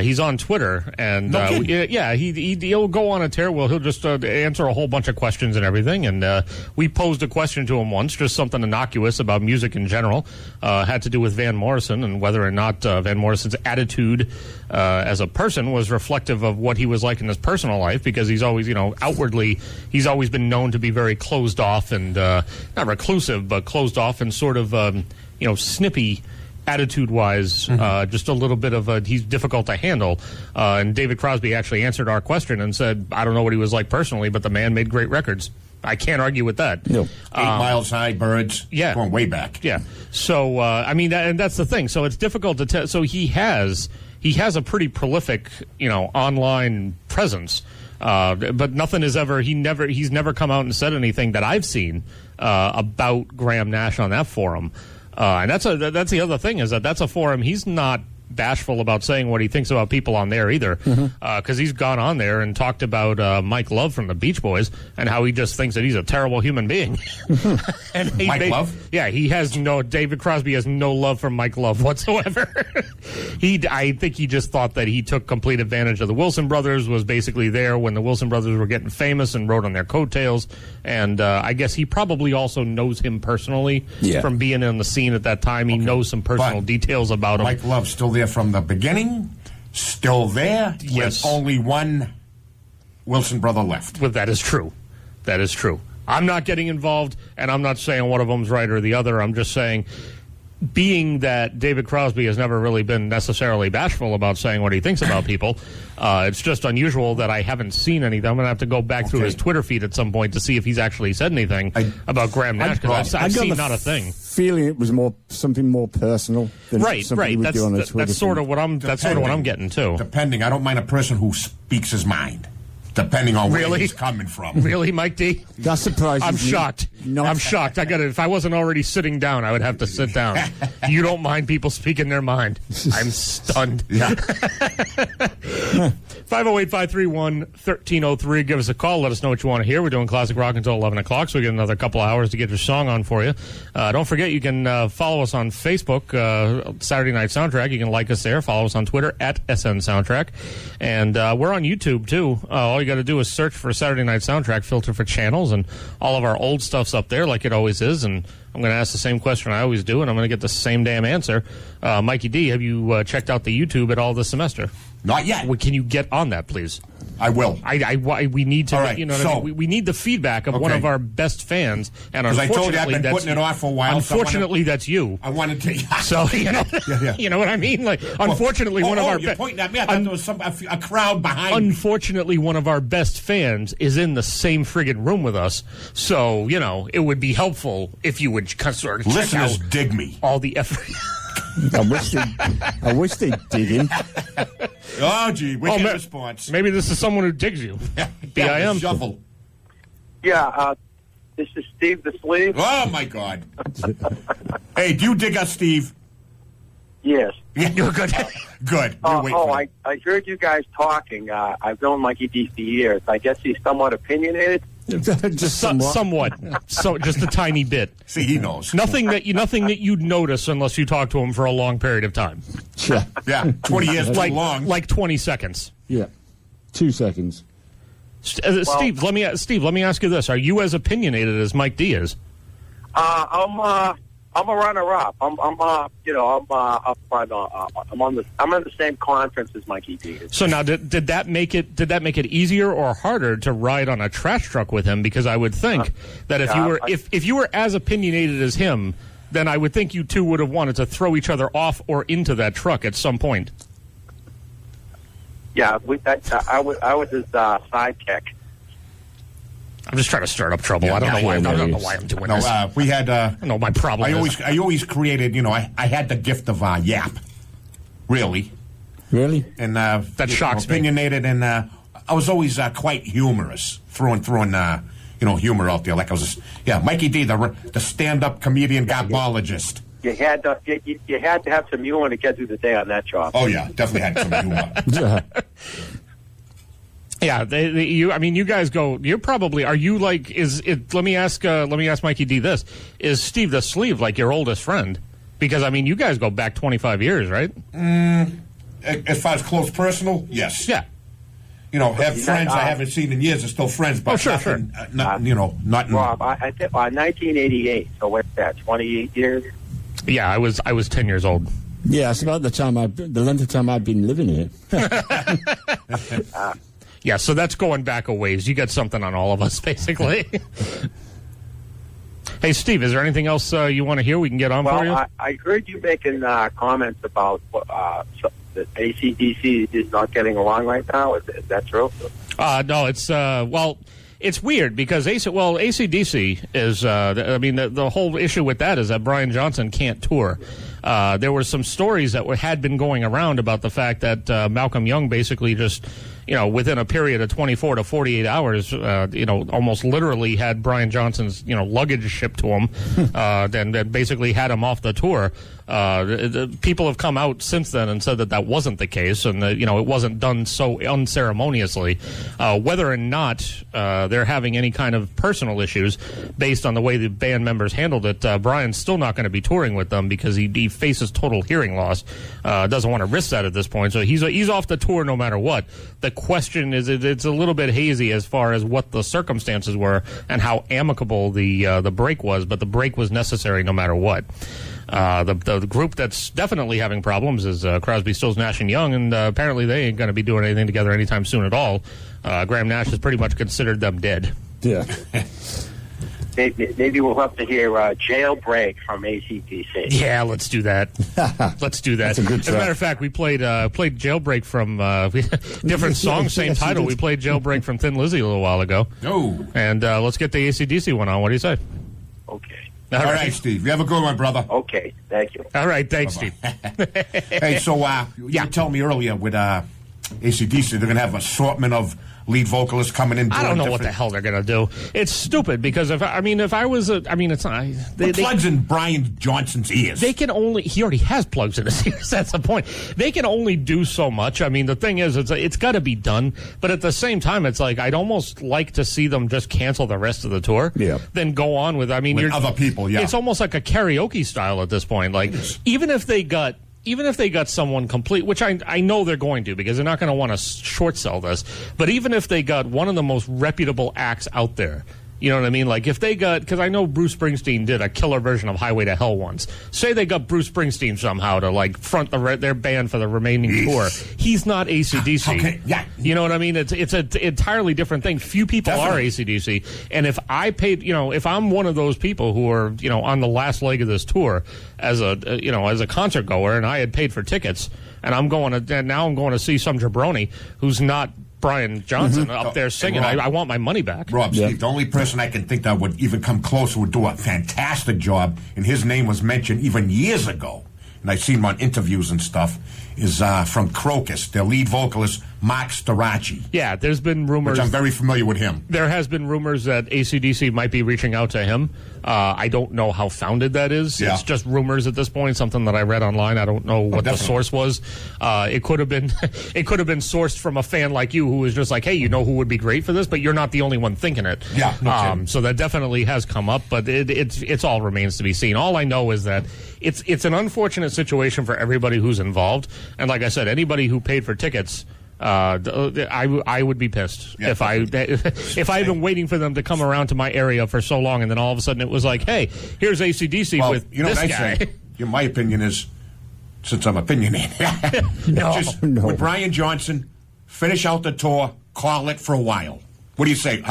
He's on Twitter, and he'll go on a tear. Well, he'll just answer a whole bunch of questions and everything. And we posed a question to him once, just something innocuous about music in general, had to do with Van Morrison and whether or not Van Morrison's attitude as a person was reflective of what he was like in his personal life, because he's always, outwardly, he's always been known to be very closed off and not reclusive, but closed off and sort of, snippy attitude-wise, just a little bit of he's difficult to handle. And David Crosby actually answered our question and said, I don't know what he was like personally, but the man made great records. I can't argue with that. No. 8 Miles High, Birds. Yeah. Going way back. Yeah. So, and that's the thing. So it's difficult to tell. So he has a pretty prolific, online presence. But nothing is ever, he's never come out and said anything that I've seen, about Graham Nash on that forum. And that's the other thing, is that's a forum he's not bashful about saying what he thinks about people on there either, because he's gone on there and talked about Mike Love from the Beach Boys and how he just thinks that he's a terrible human being. And Mike Love? Yeah, David Crosby has no love for Mike Love whatsoever. I think he just thought that he took complete advantage of the Wilson brothers, was basically there when the Wilson brothers were getting famous and rode on their coattails. And I guess he probably also knows him personally from being in the scene at that time. He knows some personal details about him. Mike Love's still there from the beginning? still there Yes. with only one Wilson brother left. Well, that is true. That is true. I'm not getting involved, and I'm not saying one of them's right or the other. I'm just saying, being that David Crosby has never really been necessarily bashful about saying what he thinks about people, it's just unusual that I haven't seen anything. I'm going to have to go back through his Twitter feed at some point to see if he's actually said anything about Graham Nash, because I've seen not a thing. Feeling it was something more personal than something he would do on a Twitter that's sort feed. of what I'm getting to. Depending, I don't mind a person who speaks his mind. Depending on where he's coming from. Really, Mike D? That surprises I'm me. shocked. I'm shocked. If I wasn't already sitting down, I would have to sit down. You don't mind people speaking their mind. I'm stunned. Yeah. 508-531-1303. Give us a call. Let us know what you want to hear. We're doing classic rock until 11 o'clock, so we get another couple hours to get your song on for you. Don't forget, you can follow us on Facebook, Saturday Night Soundtrack. You can like us there. Follow us on Twitter, @SN Soundtrack. And we're on YouTube, too. All you got to do is search for Saturday Night Soundtrack, filter for channels, and all of our old stuff's up there like it always is. And I'm going to ask the same question I always do, and I'm going to get the same damn answer. Mikey D, have you checked out the YouTube at all this semester? Not yet. Can you get on that, please? I will. We need to. All right, you know what I mean? We need the feedback of one of our best fans, and unfortunately, I told you I've been putting it off for a while. Unfortunately, that's you. I wanted to. So you know what I mean. Like, unfortunately, one of our. You're pointing at me. I thought there was a crowd behind. Unfortunately, one of our best fans is in the same friggin' room with us. So it would be helpful if you would sort of check listeners out dig me. All the effort. I wish they'd dig in. Oh, gee, wicked response. Maybe this is someone who digs you. BIM. Shuffle. Yeah, this is Steve the Sleeve. Oh, my God. Hey, do you dig us, Steve? Yes. Yeah, you're good. Good. I heard you guys talking. I've known Mikey D for years. I guess he's somewhat opinionated. Just somewhat. So just a tiny bit. See, he knows. Nothing that you'd notice unless you talk to him for a long period of time. Yeah. Yeah. 20 years too long. Like 20 seconds. Yeah. 2 seconds. Steve, let me ask you this: are you as opinionated as Mike D is? I'm a runner-up. I'm up front. I'm in the same conference as Mikey D. So now, did that make it easier or harder to ride on a trash truck with him? Because I would think that if you were as opinionated as him, then I would think you two would have wanted to throw each other off or into that truck at some point. Yeah, I was his sidekick. I'm just trying to start up trouble. I don't know why I'm doing this. We had. I don't know what my problem is. I always created. I had the gift of yap. Really. And that shocks me. Opinionated, and I was always quite humorous, throwing humor out there. Like I was, Mikey D, the stand-up comedian garbologist. You had to have some humor to get through the day on that job. Oh yeah, definitely had some humor. Yeah, you guys go. You're probably. Are you like? Is it? Let me ask Mikey D this: is Steve the Sleeve like your oldest friend? Because you guys go back 25 years, right? As far as close personal, yes. Yeah. Have friends I haven't seen in years are still friends, but sure. Nothing. Rob, I think 1988. So what's that? 28 years. Yeah, I was 10 years old. Yeah, it's about the length of time I've been living here. Yeah, so that's going back a ways. You got something on all of us, basically. Hey, Steve, is there anything else you want to hear we can get on for you? I heard you making comments about the AC/DC is not getting along right now. Is that true? No, it's it's weird because AC/DC is. The whole issue with that is that Brian Johnson can't tour. There were some stories that had been going around about the fact that Malcolm Young basically just, within a period of 24 to 48 hours, almost literally had Brian Johnson's, luggage shipped to him, then basically had him off the tour. People have come out since then and said that wasn't the case, and that it wasn't done so unceremoniously. Whether or not they're having any kind of personal issues based on the way the band members handled it, Brian's still not going to be touring with them because he faces total hearing loss. Doesn't want to risk that at this point, so he's off the tour no matter what. The question is, it's a little bit hazy as far as what the circumstances were and how amicable the break was, but the break was necessary no matter what. The group that's definitely having problems is Crosby, Stills, Nash and Young, and apparently they ain't going to be doing anything together anytime soon at all. Graham Nash has pretty much considered them dead. Yeah. Maybe we'll have to hear Jailbreak from AC/DC. Yeah, let's do that. Let's do that. That's a good As a matter of fact, we played Jailbreak from different songs, same title. We played Jailbreak from Thin Lizzy a little while ago. Oh. And let's get the AC/DC one on. What do you say? Okay. All right, Steve. You have a good one, brother. Okay. Thank you. All right. Thanks, Bye-bye. Steve. Hey, so you told me earlier with AC/DC, they're going to have an assortment of lead vocalists coming in. I don't know what the hell they're going to do. It's stupid because if I was it's not. They plugs in Brian Johnson's ears. They can only. He already has plugs in his ears. That's the point. They can only do so much. I mean, the thing is, it's got to be done. But at the same time, it's like I'd almost like to see them just cancel the rest of the tour. Yeah. Then go on with. I mean, with other people. Yeah. It's almost like a karaoke style at this point. Like even if they got someone complete, which I know they're going to because they're not going to want to short sell this, but even if they got one of the most reputable acts out there, you know what I mean? Like if they got, because I know Bruce Springsteen did a killer version of Highway to Hell once. Say they got Bruce Springsteen somehow to like front their band for the remaining tour. He's not AC/DC. Okay, yeah. You know what I mean? It's an entirely different thing. Few people are AC/DC. And if I paid, if I'm one of those people who are, on the last leg of this tour as a concert goer and I had paid for tickets and now I'm going to see some jabroni who's not Brian Johnson up there singing. Rob, I want my money back. Rob, Steve, the only person I can think that would even come close would do a fantastic job, and his name was mentioned even years ago, and I've seen him on interviews and stuff, is from Crocus, their lead vocalist, Mark Starachi. Yeah, there's been rumors. Which I'm very familiar with him. There has been rumors that AC/DC might be reaching out to him. I don't know how founded that is. Yeah. It's just rumors at this point, something that I read online. I don't know what the source was. It could have been sourced from a fan like you who was just like, hey, you know who would be great for this, but you're not the only one thinking it. Yeah, no kidding. So that definitely has come up, but it's all remains to be seen. All I know is that it's an unfortunate situation for everybody who's involved. And like I said, anybody who paid for tickets, I would be pissed if I had been waiting for them to come around to my area for so long, and then all of a sudden it was like, hey, here's AC/DC with this guy. Say? My opinion is, since I'm opinionated, with Brian Johnson, finish out the tour, call it for a while. What do you say?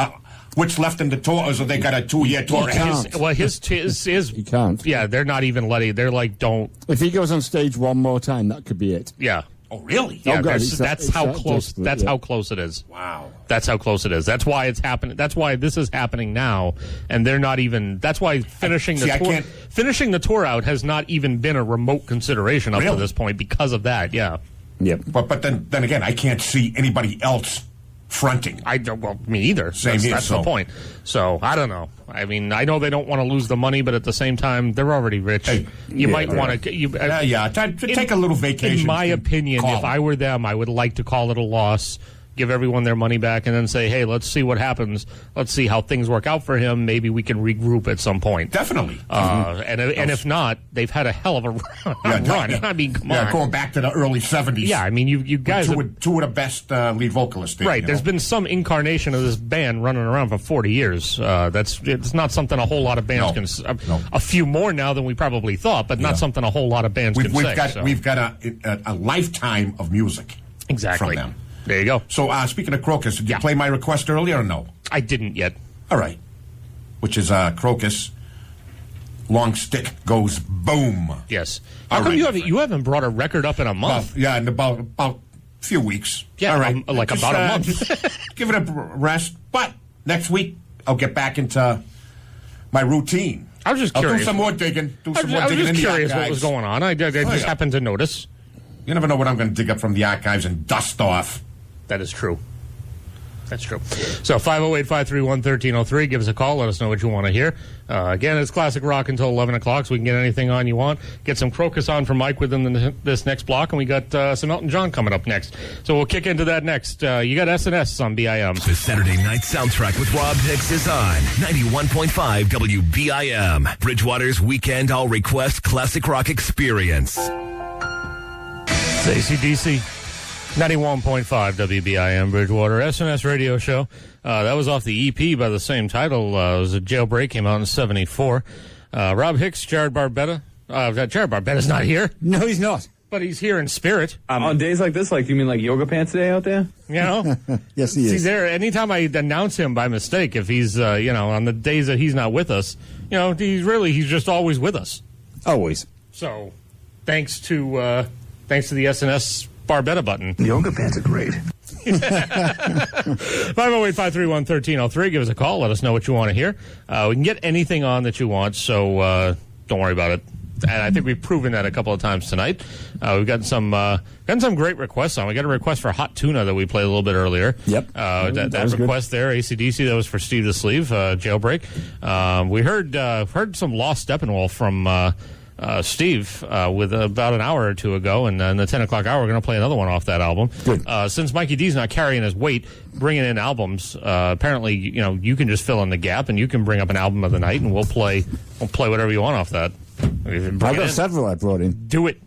What's left in the tour, or they got a 2-year tour? He can't. Yeah, they're not even letting. They're like, don't. If he goes on stage one more time, that could be it. Yeah. Oh, really? Yeah, God, that's how close. That's how close it is. Wow. That's how close it is. That's why it's happening. That's why this is happening now, and they're not even. That's why finishing the tour out has not even been a remote consideration up to this point because of that. Yeah. Yep. But then again, I can't see anybody else fronting. I don't. Well, me either. Same here. That's the point. So I don't know. I mean, I know they don't want to lose the money, but at the same time, they're already rich. Hey, you might want to. Take a little vacation. In my opinion, if I were them, I would like to call it a loss. Give everyone their money back, and then say, "Hey, let's see what happens. Let's see how things work out for him. Maybe we can regroup at some point." Definitely. And if not, they've had a hell of a run. I mean, come on. Going back to the early 70s. Yeah, I mean, you guys two of the best lead vocalists. There, right. There's been some incarnation of this band running around for 40 years. It's not something a whole lot of bands can. A few more now than we probably thought, but not something a whole lot of bands can say. We've got a lifetime of music. Exactly. From them. There you go. So, speaking of Crocus, did you play my request earlier or no? I didn't yet. All right. Which is Crocus. Long Stick Goes Boom. Yes. How come you haven't brought a record up in a month? In about a few weeks. Yeah, all right. about a month. Just give it a rest. But next week, I'll get back into my routine. I was just curious. I'll do some more digging. I was just curious what was going on. I just happened to notice. You never know what I'm going to dig up from the archives and dust off. That is true. That's true. So 508-531-1303. Give us a call. Let us know what you want to hear. Again, it's classic rock until 11 o'clock, so we can get anything on you want. Get some Crocus on for Mike within this next block, and we got some Elton John coming up next. So we'll kick into that next. You got SNS on BIM. The Saturday night soundtrack with Rob Hicks is on 91.5 WBIM. Bridgewater's weekend all-request classic rock experience. It's AC/DC. 91.5 WBIM Bridgewater SNS radio show. That was off the EP by the same title. It was a Jailbreak, came out in '74. Rob Hicks, Jarrod Barbetta, Jarrod Barbetta's not here, No, he's not. but he's here in spirit. On days like this, like you mean like yoga pants day out there? You know? Yes, he See, is. there, anytime I announce him by mistake, if he's, on the days that he's not with us, he's just always with us. Always. So, thanks to the SNS Barbetta Button. Yoga pants are great. 508-531-1303. Give us a call. Let us know what you want to hear. We can get anything on that you want, so don't worry about it. And I think we've proven that a couple of times tonight. We've gotten some great requests on. We got a request for Hot Tuna that we played a little bit earlier. Yep. That was request good. There, AC/DC, that was for Steve the Sleeve, Jailbreak. We heard some Lost Steppenwolf from Steve with about an hour or two ago, and in the 10 o'clock hour, we're going to play another one off that album. Good. Since Mikey D's not carrying his weight, bringing in albums, apparently, you can just fill in the gap, and you can bring up an album of the night, and we'll play whatever you want off that. I've got several I brought in. Do it.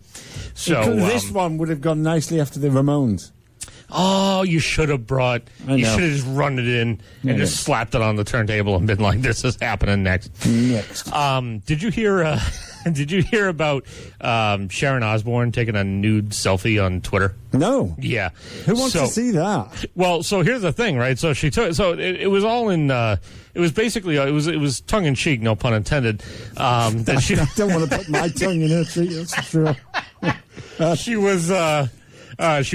So this one would have gone nicely after the Ramones. Oh, you should have brought. You should have just run it in and just slapped it on the turntable and been like, "This is happening next." Did you hear? Did you hear about Sharon Osbourne taking a nude selfie on Twitter? No. Yeah. Who wants to see that? Well, so here's the thing, right? So she took. So it was all in. It was basically. It was tongue in cheek, no pun intended. That she. I don't want to put my tongue in her cheek. That's for sure. She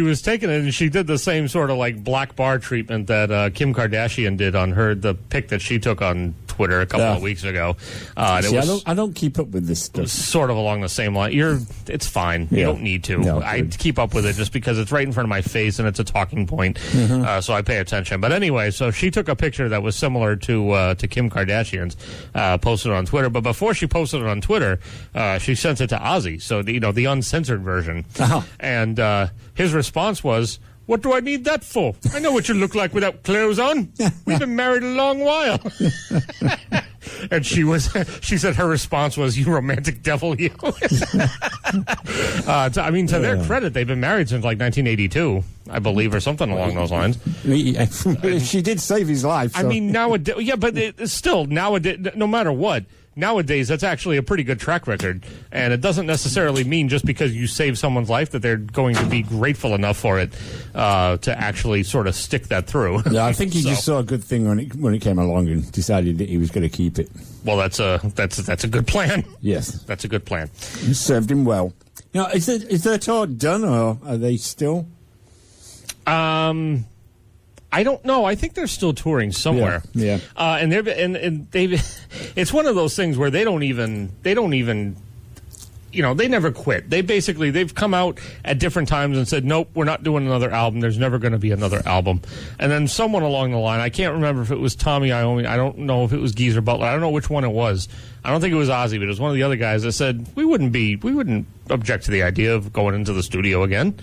was taking it, and she did the same sort of like black bar treatment that Kim Kardashian did on the pic that she took on Twitter a couple of weeks ago. See, I don't keep up with this stuff. Sort of along the same line. It's fine. You don't need to. No, I keep up with it just because it's right in front of my face and it's a talking point. So I pay attention. But anyway, so she took a picture that was similar to Kim Kardashian's, posted it on Twitter. But before she posted it on Twitter, she sent it to Ozzy, so the uncensored version. And his response was, "What do I need that for? I know what you look like without clothes on. We've been married a long while." And she said her response was, "You romantic devil, you." To their credit, they've been married since like 1982, I believe, or something along those lines. She did save his life. So. I mean, nowadays, yeah, but nowadays, no matter what. Nowadays, that's actually a pretty good track record, and it doesn't necessarily mean just because you save someone's life that they're going to be grateful enough for it to actually sort of stick that through. Yeah, I think he just saw a good thing when it came along and decided that he was going to keep it. Well, that's a good plan. Yes, that's a good plan. It served him well. Now, is their tour done, or are they still? I don't know. I think they're still touring somewhere. Yeah. And they've. It's one of those things where they don't even. They never quit. They've come out at different times and said, "Nope, we're not doing another album. There's never going to be another album." And then someone along the line, I can't remember if it was Tommy Iommi. I don't know if it was Geezer Butler. I don't know which one it was. I don't think it was Ozzy, but it was one of the other guys that said we wouldn't object to the idea of going into the studio again,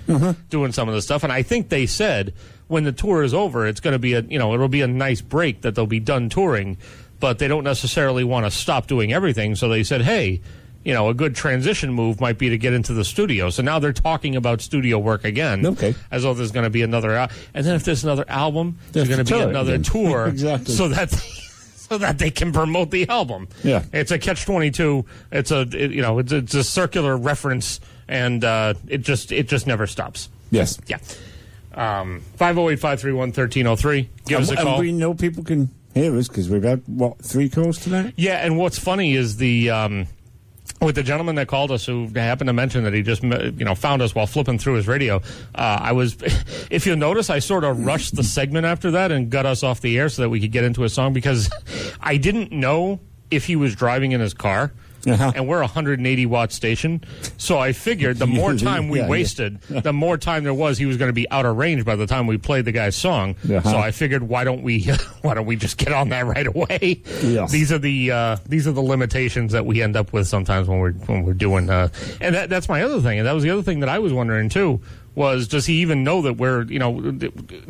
doing some of the stuff. And I think they said, when the tour is over, it's going to be it'll be a nice break that they'll be done touring, but they don't necessarily want to stop doing everything. So they said, hey, a good transition move might be to get into the studio. So now they're talking about studio work again, as though there's going to be another, and then if there's another album, there's going to be another tour, exactly, so that they can promote the album. Yeah, it's a catch-22. It's a circular reference, and it just never stops. Yes. Yeah. 508-531-1303. Give us a call. And we know people can hear us because we've had 3 calls tonight. Yeah, and what's funny is with the gentleman that called us, who happened to mention that he just found us while flipping through his radio. If you'll notice, I sort of rushed the segment after that and got us off the air so that we could get into a song, because I didn't know if he was driving in his car. And we're a 180-watt station, so I figured the more time we wasted, the more time there was he was going to be out of range by the time we played the guy's song. So I figured, why don't we just get on that right away? Yes. These are the limitations that we end up with sometimes when we're doing. And that's my other thing, and that was the other thing that I was wondering too. Was, does he even know that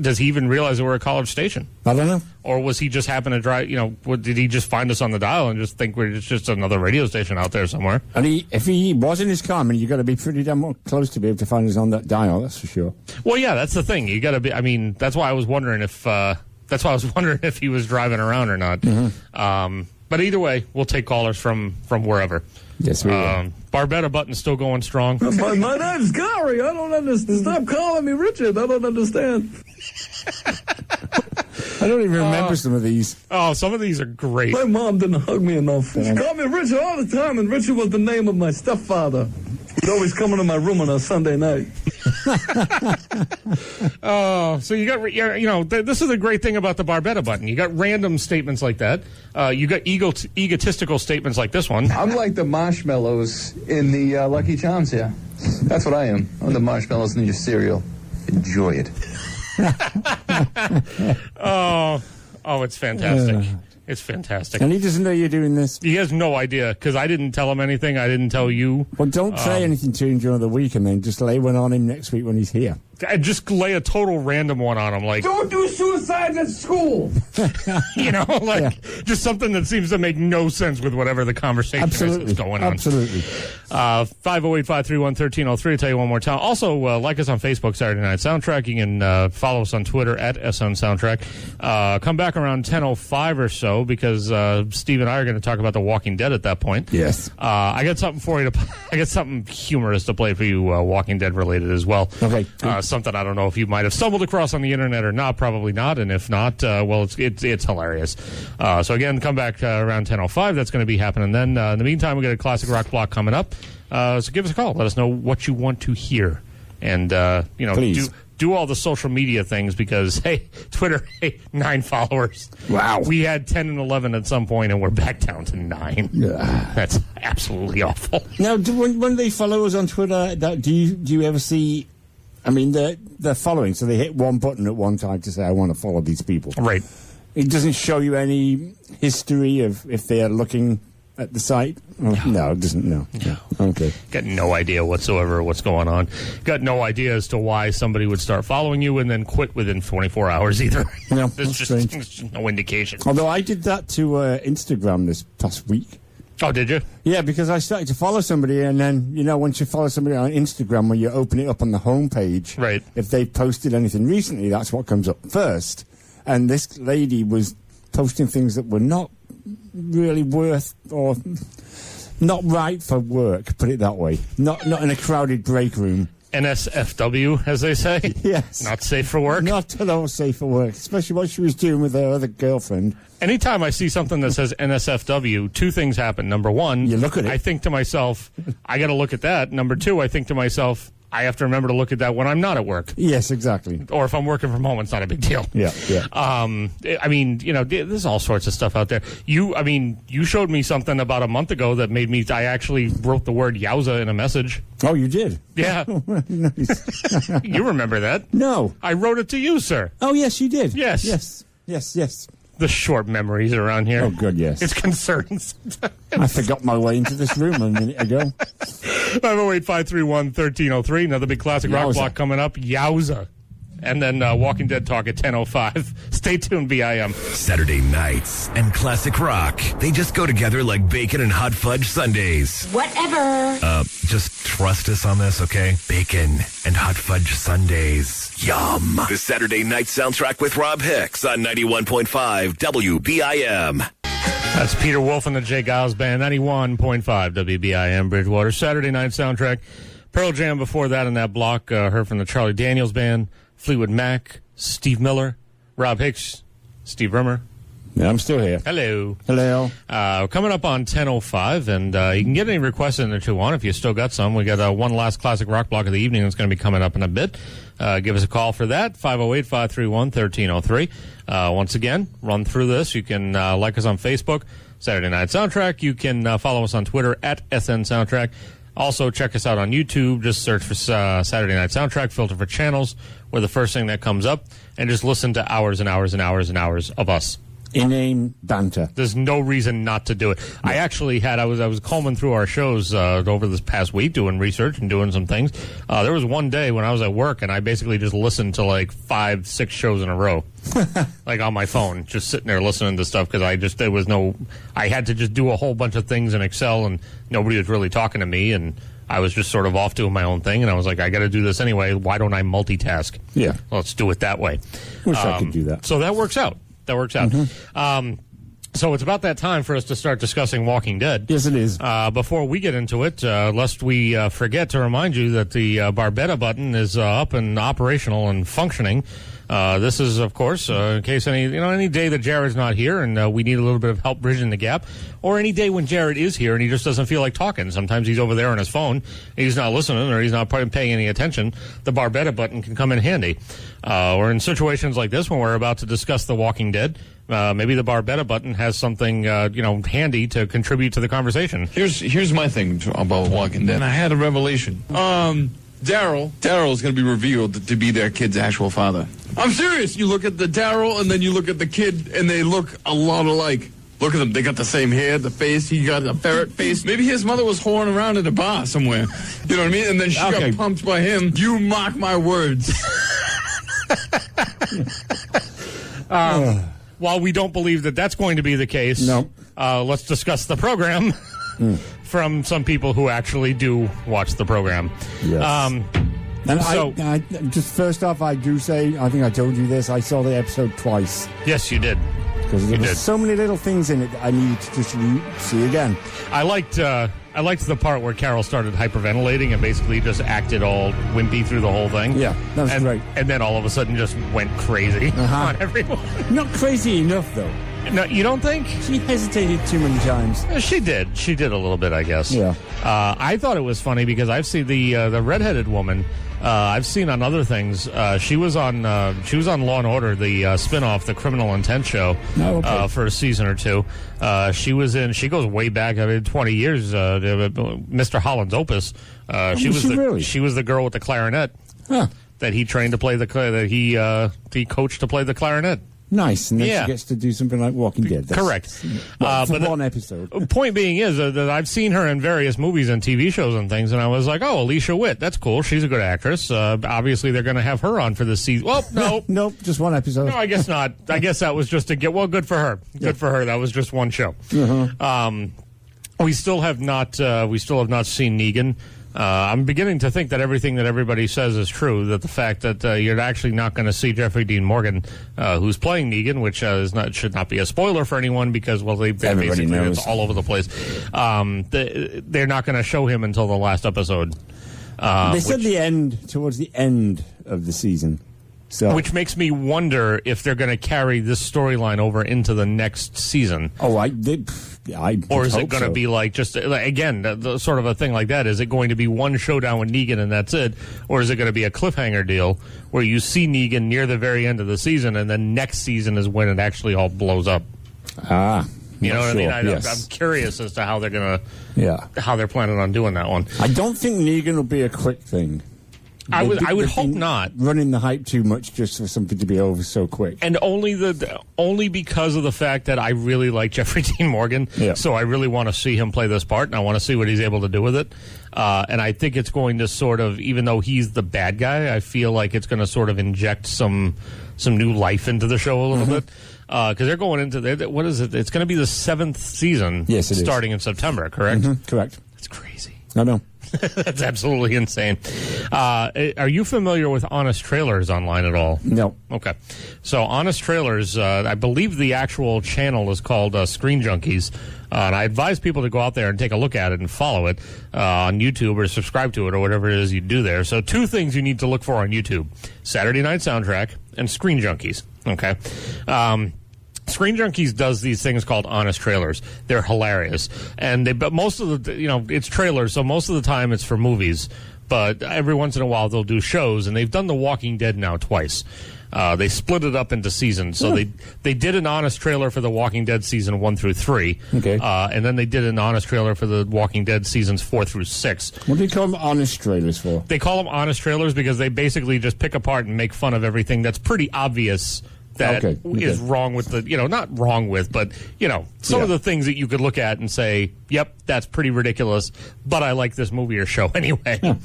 does he even realize that we're a college station? I don't know. Or was he just happen to drive, did he just find us on the dial and just think we're just another radio station out there somewhere? And if he was in his car, you've got to be pretty damn close to be able to find us on that dial, that's for sure. Well, yeah, that's the thing. You got to be, that's why I was wondering if he was driving around or not. But either way, we'll take callers from wherever. Yes, we will. Barbetta Button still going strong. My name's Gary. I don't understand. Stop calling me Richard. I don't understand. I don't even remember some of these. Oh, some of these are great. My mom didn't hug me enough. She called me Richard all the time, and Richard was the name of my stepfather. He'd always come into my room on a Sunday night. Oh, so you got, this is the great thing about the Barbetta Button. You got random statements like that. You got egotistical statements like this one. I'm like the marshmallows in the Lucky Charms here. That's what I am. I'm the marshmallows in your cereal. Enjoy it. Oh, it's fantastic. It's fantastic. And he doesn't know you're doing this? He has no idea, because I didn't tell him anything. I didn't tell you. Well, don't say anything to him during the week, and then just lay one on him next week when he's here. I just lay a total random one on him, like... Don't do suicide at school! Just something that seems to make no sense with whatever the conversation is that's going on. Absolutely. 508-531-1303. I'll tell you one more time. Also, like us on Facebook, Saturday Night Soundtrack. You can follow us on Twitter at SN Soundtrack. Come back around 10:05 or so, because Steve and I are going to talk about The Walking Dead at that point. Yes. I got something for you I got something humorous to play for you, Walking Dead related as well. Okay. Something I don't know if you might have stumbled across on the internet or not. Probably not. And if not, it's hilarious. So again, come back around 10:05. That's going to be happening then. In the meantime, we got a classic rock block coming up. So give us a call. Let us know what you want to hear, and Please. do all the social media things, because hey, Twitter, 9 followers. Wow. We had 10 and 11 at some point, and we're back down to 9. Yeah. That's absolutely awful. Now, when they follow us on Twitter, do you ever see? I mean, they're following, so they hit one button at one time to say, I want to follow these people. Right. It doesn't show you any history of if they're looking at the site? No, it doesn't. No. Okay. Got no idea whatsoever what's going on. Got no idea as to why somebody would start following you and then quit within 24 hours either. No, There's strange. just no indication. Although I did that to Instagram this past week. Oh, did you? Yeah, because I started to follow somebody, and then, once you follow somebody on Instagram, when you open it up on the homepage, right, if they posted anything recently, that's what comes up first. And this lady was posting things that were not really worth or not right for work, put it that way. Not in a crowded break room. NSFW, as they say? Yes. Not safe for work? Not at all safe for work, especially what she was doing with her other girlfriend. Anytime I see something that says NSFW, 2 things happen. Number 1, you look at it. I think to myself, I got to look at that. Number 2, I think to myself, I have to remember to look at that when I'm not at work. Yes, exactly. Or if I'm working from home, it's not a big deal. Yeah. I mean, there's all sorts of stuff out there. You showed me something about a month ago that made me, I actually wrote the word yowza in a message. Oh, you did? Yeah. Nice. You remember that? No. I wrote it to you, sir. Oh, yes, you did. Yes. Yes. The short memories around here. Oh, good, yes. It's concerns. I forgot my way into this room a minute ago. 508-531-1303. Another big classic rock block coming up. Yowza. And then Walking Dead talk at 10:05. Stay tuned, BIM. Saturday nights and classic rock. They just go together like bacon and hot fudge sundaes. Whatever. Just trust us on this, okay? Bacon and hot fudge sundaes. Yum. The Saturday Night Soundtrack with Rob Hicks on 91.5 WBIM. That's Peter Wolf and the Jay Giles Band, 91.5 WBIM Bridgewater. Saturday Night Soundtrack. Pearl Jam before that in that block. Heard from the Charlie Daniels Band, Fleetwood Mac, Steve Miller, Rob Hicks, Steve Rimmer. Yeah, I'm still here. Hello. Coming up on 10:05, and you can get any requests in there too on if you still got some. We got one last classic rock block of the evening that's going to be coming up in a bit. Give us a call for that, 508-531-1303. Once again, run through this. You can like us on Facebook, Saturday Night Soundtrack. You can follow us on Twitter at SN Soundtrack. Also, check us out on YouTube. Just search for Saturday Night Soundtrack, filter for channels. We're the first thing that comes up, and just listen to hours and hours and hours and hours of us. Inane banter. There's no reason not to do it. I actually I was combing through our shows over this past week, doing research and doing some things. There was one day when I was at work, and I basically just listened to like 5-6 shows in a row, like on my phone, just sitting there listening to stuff because I had to just do a whole bunch of things in Excel, and nobody was really talking to me, and I was just sort of off doing my own thing, and I was like, I got to do this anyway. Why don't I multitask? Yeah. Let's do it that way. Wish I could do that. So that works out. Mm-hmm. So it's about that time for us to start discussing Walking Dead. Yes, it is. Before we get into it, lest we forget to remind you that the Barbetta Button is up and operational and functioning. This is, of course, in case any day that Jarrod's not here and we need a little bit of help bridging the gap, or any day when Jarrod is here and he just doesn't feel like talking. Sometimes he's over there on his phone, he's not listening, or he's not paying any attention. The Barbetta Button can come in handy. Or in situations like this when we're about to discuss The Walking Dead, maybe the Barbetta Button has something, handy to contribute to the conversation. Here's my thing about Walking Dead. I had a revelation. Daryl's going to be revealed to be their kid's actual father. I'm serious. You look at the Daryl and then you look at the kid, and they look a lot alike. Look at them. They got the same hair, the face. He got a ferret face. Maybe his mother was whoring around at a bar somewhere. You know what I mean? And then she got pumped by him. You mark my words. While we don't believe that that's going to be the case, let's discuss the program from some people who actually do watch the program. Yes. And so, I just first off, I do say, I think I told you this, I saw the episode twice. Yes, you did. Because there were so many little things in it that I needed to just see again. I liked the part where Carol started hyperventilating and basically just acted all wimpy through the whole thing. Yeah, that was great. And then all of a sudden just went crazy on everyone. Not crazy enough, though. No, you don't think? She hesitated too many times. She did. She did a little bit, I guess. Yeah. I thought it was funny because I've seen the redheaded woman. I've seen on other things. She was on Law and Order, the spin-off, the Criminal Intent show, for a season or two. She goes way back, 20 years. Mr. Holland's Opus. She was the girl with the clarinet that he trained to play he coached to play the clarinet. Nice, and then she gets to do something like Walking Dead. Correct. For one episode. Point being is that I've seen her in various movies and TV shows and things, and I was like, oh, Alicia Witt, that's cool. She's a good actress. Obviously, they're going to have her on for this season. Well, no. Nope, just one episode. No, I guess not. I guess that was just good for her. Good for her. That was just one show. We still have not seen Negan. I'm beginning to think that everything that everybody says is true, that the fact that you're actually not going to see Jeffrey Dean Morgan, who's playing Negan, which should not be a spoiler for anyone because, it's all over the place. They're not going to show him until the last episode. They said towards the end of the season. So. Which makes me wonder if they're going to carry this storyline over into the next season. Oh, or is it going to be like just again the sort of a thing like that? Is it going to be one showdown with Negan and that's it, or is it going to be a cliffhanger deal where you see Negan near the very end of the season and then next season is when it actually all blows up? You know what I mean? I'm curious as to how they're going to, how they're planning on doing that one. I don't think Negan will be a quick thing. I would hope not. Running the hype too much just for something to be over so quick. And only because of the fact that I really like Jeffrey Dean Morgan. Yeah. So I really want to see him play this part, and I want to see what he's able to do with it. And I think it's going to sort of, even though he's the bad guy, I feel like it's going to sort of inject some new life into the show a little bit. Because they're going into, what is it? It's going to be the 7th season. Yes, it is. Starting in September, correct? Correct. That's crazy. I know. That's absolutely insane. Are you familiar with Honest Trailers online at all? No. Okay. So Honest Trailers, I believe the actual channel is called Screen Junkies. And I advise people to go out there and take a look at it and follow it on YouTube or subscribe to it or whatever it is you do there. So 2 things you need to look for on YouTube: Saturday Night Soundtrack and Screen Junkies. Okay. Screen Junkies does these things called Honest Trailers. They're hilarious. But most of the, it's trailers, so most of the time it's for movies. But every once in a while they'll do shows, and they've done The Walking Dead now twice. They split it up into seasons. So they did an Honest trailer for The Walking Dead season 1 through 3. Okay. And then they did an Honest trailer for The Walking Dead seasons 4 through 6. What do you call them Honest trailers for? They call them Honest trailers because they basically just pick apart and make fun of everything that's pretty obvious that is wrong with not wrong with, but, some of the things that you could look at and say, yep, that's pretty ridiculous, but I like this movie or show anyway.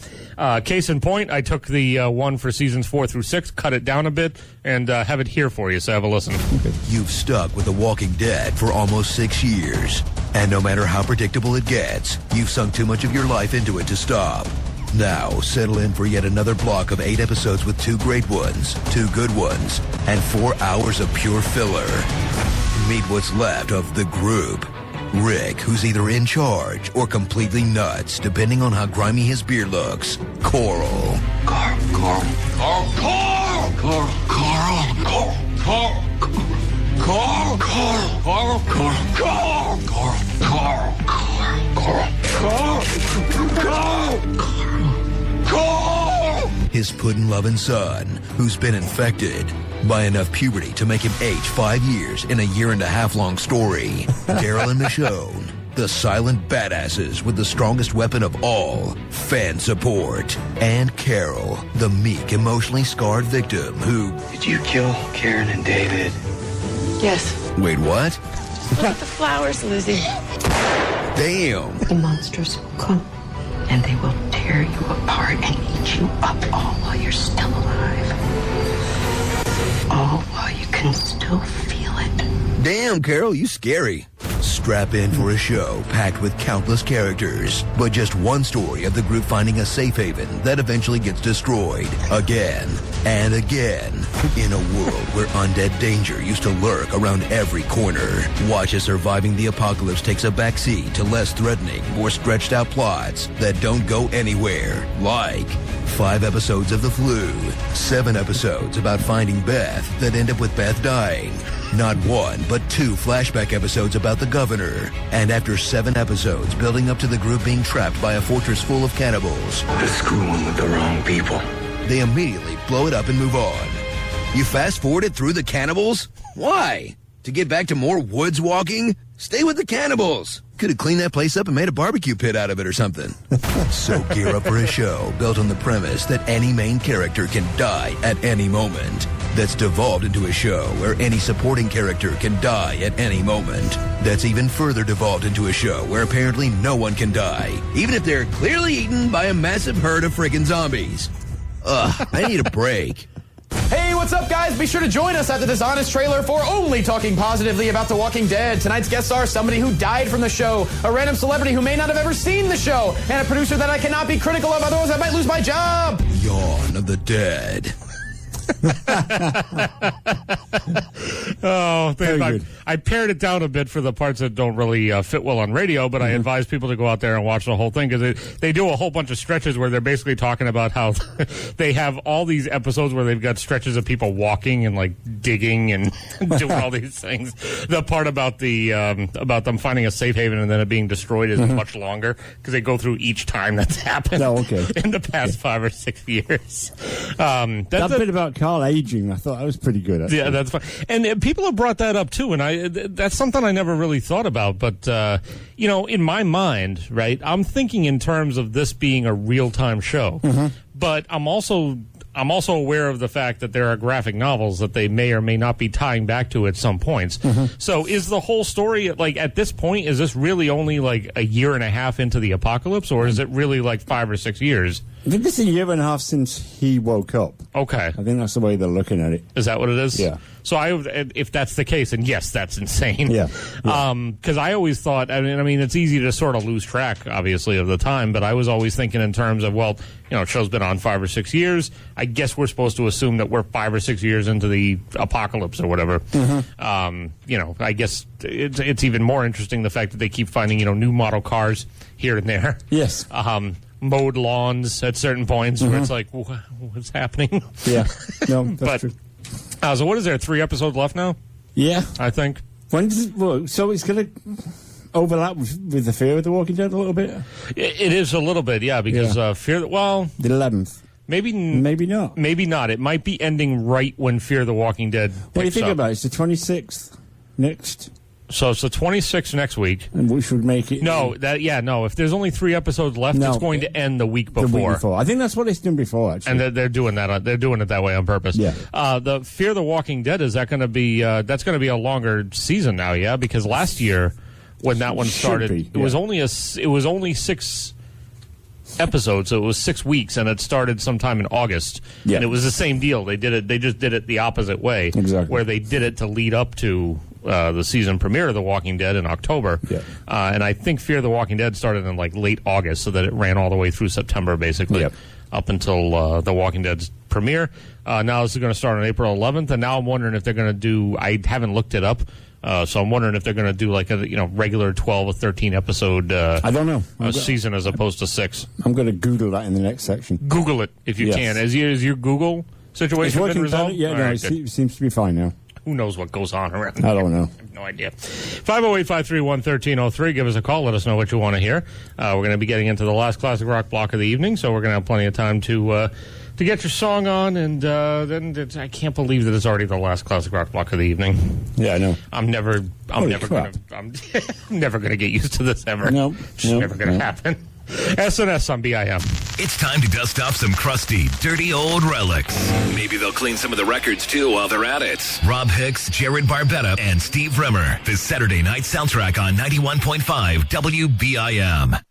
Case in point, I took the one for seasons 4 through 6, cut it down a bit, and have it here for you, so have a listen. You've stuck with The Walking Dead for almost 6 years, and no matter how predictable it gets, you've sunk too much of your life into it to stop. Now, settle in for yet another block of 8 episodes with 2 great ones, 2 good ones, and 4 hours of pure filler. Meet what's left of the group. Rick, who's either in charge or completely nuts, depending on how grimy his beard looks. Coral. His pudding-loving son, who's been infected by enough puberty to make him age 5 years in a year-and-a-half-long story. Daryl and Michonne, the silent badasses with the strongest weapon of all, fan support. And Carol, the meek, emotionally scarred victim who... Did you kill Karen and David? Yes. Wait, what? Look at the flowers, Lizzie. Damn. The monsters will come, and they will tear you apart and eat you up all while you're still alive. All while you can still feel it. Damn, Carol, you scary. Strap in for a show packed with countless characters, but just one story of the group finding a safe haven that eventually gets destroyed again and again in a world where undead danger used to lurk around every corner. Watch as surviving the apocalypse takes a backseat to less threatening, more stretched out plots that don't go anywhere, like 5 episodes of The Flu, 7 episodes about finding Beth that end up with Beth dying, not 1 but 2 flashback episodes about the governor, and after 7 episodes building up to the group being trapped by a fortress full of cannibals, They're screwing with the wrong people. they immediately blow it up and move on. You fast forwarded through the cannibals? Why? To get back to more woods walking? Stay with the cannibals. Could have cleaned that place up and made a barbecue pit out of it or something. So gear up for a show built on the premise that any main character can die at any moment. That's devolved into a show where any supporting character can die at any moment. That's even further devolved into a show where apparently no one can die, even if they're clearly eaten by a massive herd of friggin' zombies. Ugh, I need a break. Hey, what's up, guys? Be sure to join us after this honest trailer for only talking positively about The Walking Dead. Tonight's guests are somebody who died from the show, a random celebrity who may not have ever seen the show, and a producer that I cannot be critical of, otherwise I might lose my job. Yawn of the Dead. Oh, Very good. I pared it down a bit for the parts that don't really fit well on radio, but I advise people to go out there and watch the whole thing because they do a whole bunch of stretches where they're basically talking about how they have all these episodes where they've got stretches of people walking and like digging and doing all these things. The part about about them finding a safe haven and then it being destroyed is much longer because they go through each time that's happened in the past 5 or 6 years. That bit about Carl aging, I thought that was pretty good. Actually. Yeah, that's fine. And people have brought that up too, and that's something I never really thought about. But in my mind, right, I'm thinking in terms of this being a real-time show. But I'm also aware of the fact that there are graphic novels that they may or may not be tying back to at some points. So is the whole story, like, at this point, is this really only like a year and a half into the apocalypse, or is it really like 5 or 6 years? I think it's a year and a half since he woke up. Okay. I think that's the way they're looking at it. Is that what it is? Yeah. So if that's the case, and yes, that's insane. Yeah. Because I always thought, I mean, it's easy to sort of lose track, obviously, of the time, but I was always thinking in terms of, well, show's been on 5 or 6 years. I guess we're supposed to assume that we're 5 or 6 years into the apocalypse or whatever. I guess it's even more interesting the fact that they keep finding, new model cars here and there. Yes. Mowed lawns at certain points where it's like, what's happening? Yeah. No, that's true. So what is there, 3 episodes left now? Yeah. I think. When does it work? So it's going to overlap with the Fear of the Walking Dead a little bit? It is a little bit, yeah, because the 11th. Maybe not. Maybe not. It might be ending right when Fear the Walking Dead picks What do you think up. about it? It's the 26th next. So it's the 26th next week. And we should make it... No. If there's only 3 episodes left, it's going to end the week before. The week before. I think that's what it's done before, actually. And they're doing that. They're doing it that way on purpose. Yeah. The Fear the Walking Dead, is that going to be... that's going to be a longer season now, yeah? Because last year, when that one started, it was only 6 episodes, so it was 6 weeks, and it started sometime in August. Yeah. And it was the same deal. They just did it the opposite way. Exactly. Where they did it to lead up to the season premiere of The Walking Dead in October. Yeah. And I think Fear the Walking Dead started in like late August, so that it ran all the way through September, basically, up until The Walking Dead's premiere. Now this is going to start on April 11th, and now I'm wondering if they're going to do, I haven't looked it up, So I'm wondering if they're going to do like a regular 12 or 13 episode I don't know. season as opposed to 6. I'm going to Google that in the next section. Google it if you can. Is your Google situation been resolved? Yeah, no, it seems to be fine now. Who knows what goes on around I don't know. I have no idea. 508-531-1303. Give us a call. Let us know what you want to hear. We're going to be getting into the last classic rock block of the evening, so we're going to have plenty of time to get your song on. And then I can't believe that it's already the last classic rock block of the evening. Yeah, I know. I'm never going to get used to this ever. Nope. It's never going to happen. SNS on BIM. It's time to dust off some crusty, dirty old relics. Maybe they'll clean some of the records, too, while they're at it. Rob Hicks, Jarrod Barbetta, and Steve Rimmer. The Saturday night soundtrack on 91.5 WBIM.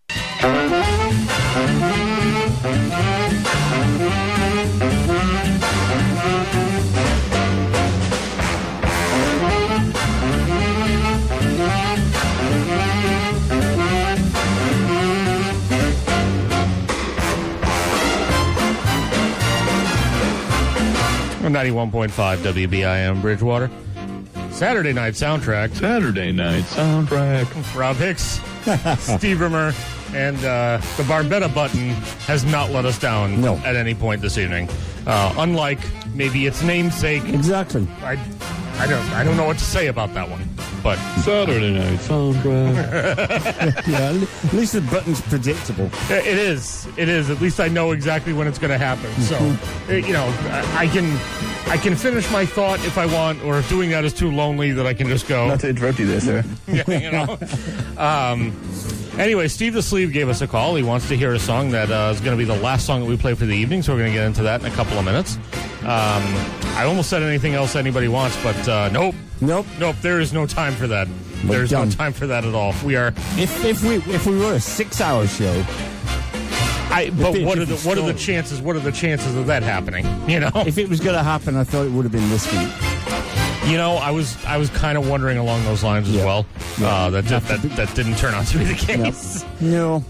91.5 WBIM Bridgewater. Saturday night soundtrack. Rob Hicks, Steve Rimmer, and the Barbetta Button has not let us down at any point this evening. Unlike maybe its namesake. Exactly. I don't know what to say about that one. But Saturday night soundtrack. Yeah, at least the button's predictable. It is. At least I know exactly when it's going to happen. So, I can finish my thought if I want, or if doing that is too lonely, that I can just go. Not to interrupt you there, sir. Anyway, Steve the Sleeve gave us a call. He wants to hear a song that is going to be the last song that we play for the evening, so we're going to get into that in a couple of minutes. I almost said anything else anybody wants, but nope. There is no time for that. There's no time for that at all. We are. If we were a 6-hour show. What are the chances? What are the chances of that happening? If it was going to happen, I thought it would have been this week. I was kind of wondering along those lines as well. That didn't turn out to be the case. No.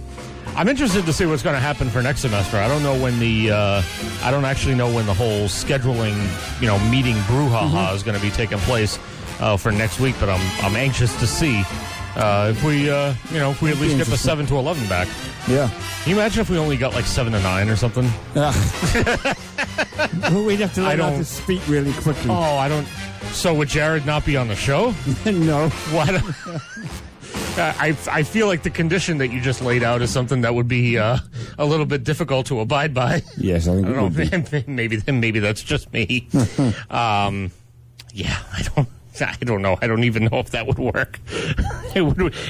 I'm interested to see what's going to happen for next semester. I don't know when I don't actually know when the whole scheduling, meeting brouhaha is going to be taking place for next week. But I'm anxious to see if we at least get the 7 to 11 back. Yeah. Can you imagine if we only got like 7 to 9 or something? We'd have to learn how to speak really quickly. Oh, I don't. So would Jarrod not be on the show? No. What? I feel like the condition that you just laid out is something that would be a little bit difficult to abide by. Yes, I think I don't know. Maybe that's just me. I don't know. I don't even know if that would work. It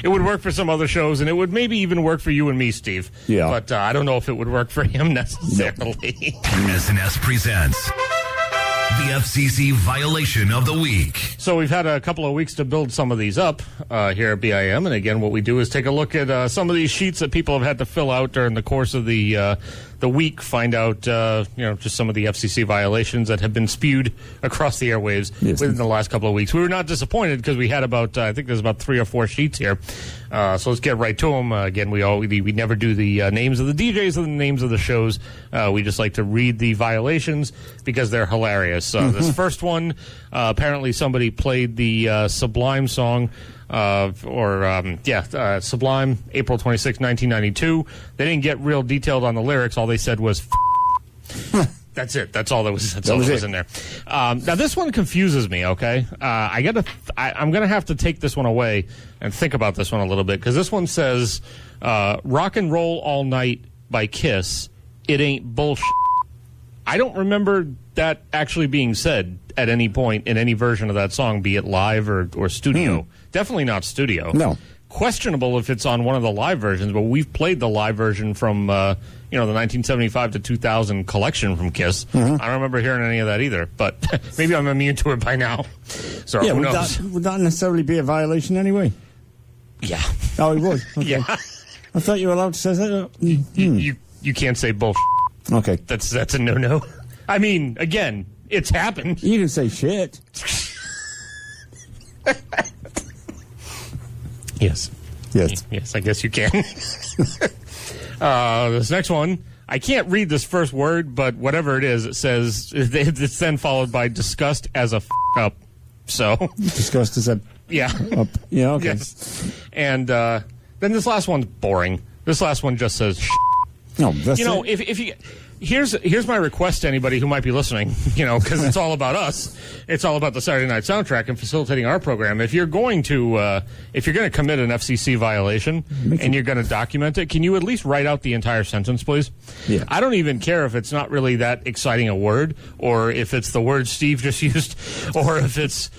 would work for some other shows, and it would maybe even work for you and me, Steve. Yeah. But I don't know if it would work for him necessarily. SNS presents the FCC Violation of the Week. So we've had a couple of weeks to build some of these up here at BIM, and again, what we do is take a look at some of these sheets that people have had to fill out during the course of the week, find out just some of the FCC violations that have been spewed across the airwaves within the last couple of weeks. We were not disappointed because we had about I think there's about 3 or 4 sheets here. So let's get right to them. Again, we never do the names of the DJs or the names of the shows. We just like to read the violations because they're hilarious. This first one, apparently somebody played the Sublime song, Sublime, April 26, 1992. They didn't get real detailed on the lyrics. All they said was That's it. That's all that was. That's all that was in there. Now this one confuses me. Okay, I'm gonna have to take this one away and think about this one a little bit, because this one says "Rock and Roll All Night" by Kiss. It ain't bullshit. I don't remember that actually being said at any point in any version of that song, be it live or studio. Definitely not studio. No. Questionable if it's on one of the live versions, but we've played the live version from the 1975 to 2000 collection from Kiss. I don't remember hearing any of that either, but maybe I'm immune to it by now. So who knows? Would that necessarily be a violation anyway? Yeah. Oh, it would? Okay. Yeah. I thought you were allowed to say that. You can't say bullshit. Okay. That's a no-no. I mean, again, it's happened. You didn't say shit. Yes. Yes, I guess you can. This next one, I can't read this first word, but whatever it is, it says it's then followed by disgust as a up. So disgust as a Yeah. Up. Yeah, okay. Yes. And then this last one's boring. This last one just says No, that's if you... Here's my request to anybody who might be listening, because it's all about us. It's all about the Saturday Night Soundtrack and facilitating our program. If you're going to commit an FCC violation and you're going to document it, can you at least write out the entire sentence, please? Yeah. I don't even care if it's not really that exciting a word, or if it's the word Steve just used, or if it's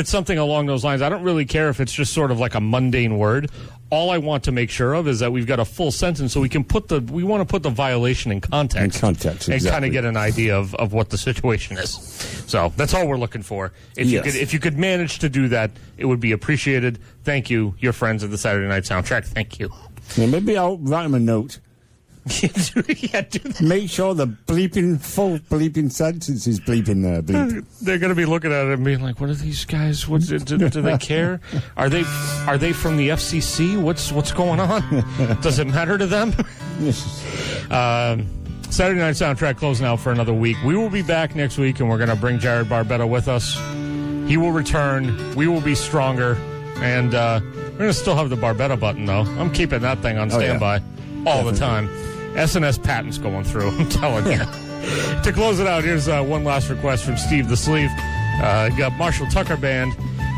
something along those lines. I don't really care if it's just sort of like a mundane word. All I want to make sure of is that we've got a full sentence, so we want to put the violation in context. Exactly. And kind of get an idea of what the situation is. So that's all we're looking for. If you could manage to do that, it would be appreciated. Thank you, your friends at the Saturday Night Soundtrack. Thank you. Yeah, maybe I'll write them a note. Do that. Make sure the full bleeping sentence is bleeping there. Bleep. They're going to be looking at it and being like, "What are these guys? Do they care? Are they from the FCC? What's going on? Does it matter to them?" Saturday Night Soundtrack closing out for another week. We will be back next week, and we're going to bring Jarrod Barbetta with us. He will return. We will be stronger, and we're going to still have the Barbetta button, though. I'm keeping that thing on standby all the time. SNS patents going through, I'm telling you. To close it out, here's one last request from Steve the Sleeve. Got Marshall Tucker Band,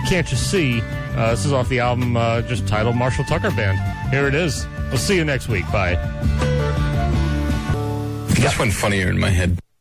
Can't You See? This is off the album just titled Marshall Tucker Band. Here it is. We'll see you next week. Bye. This went funnier in my head.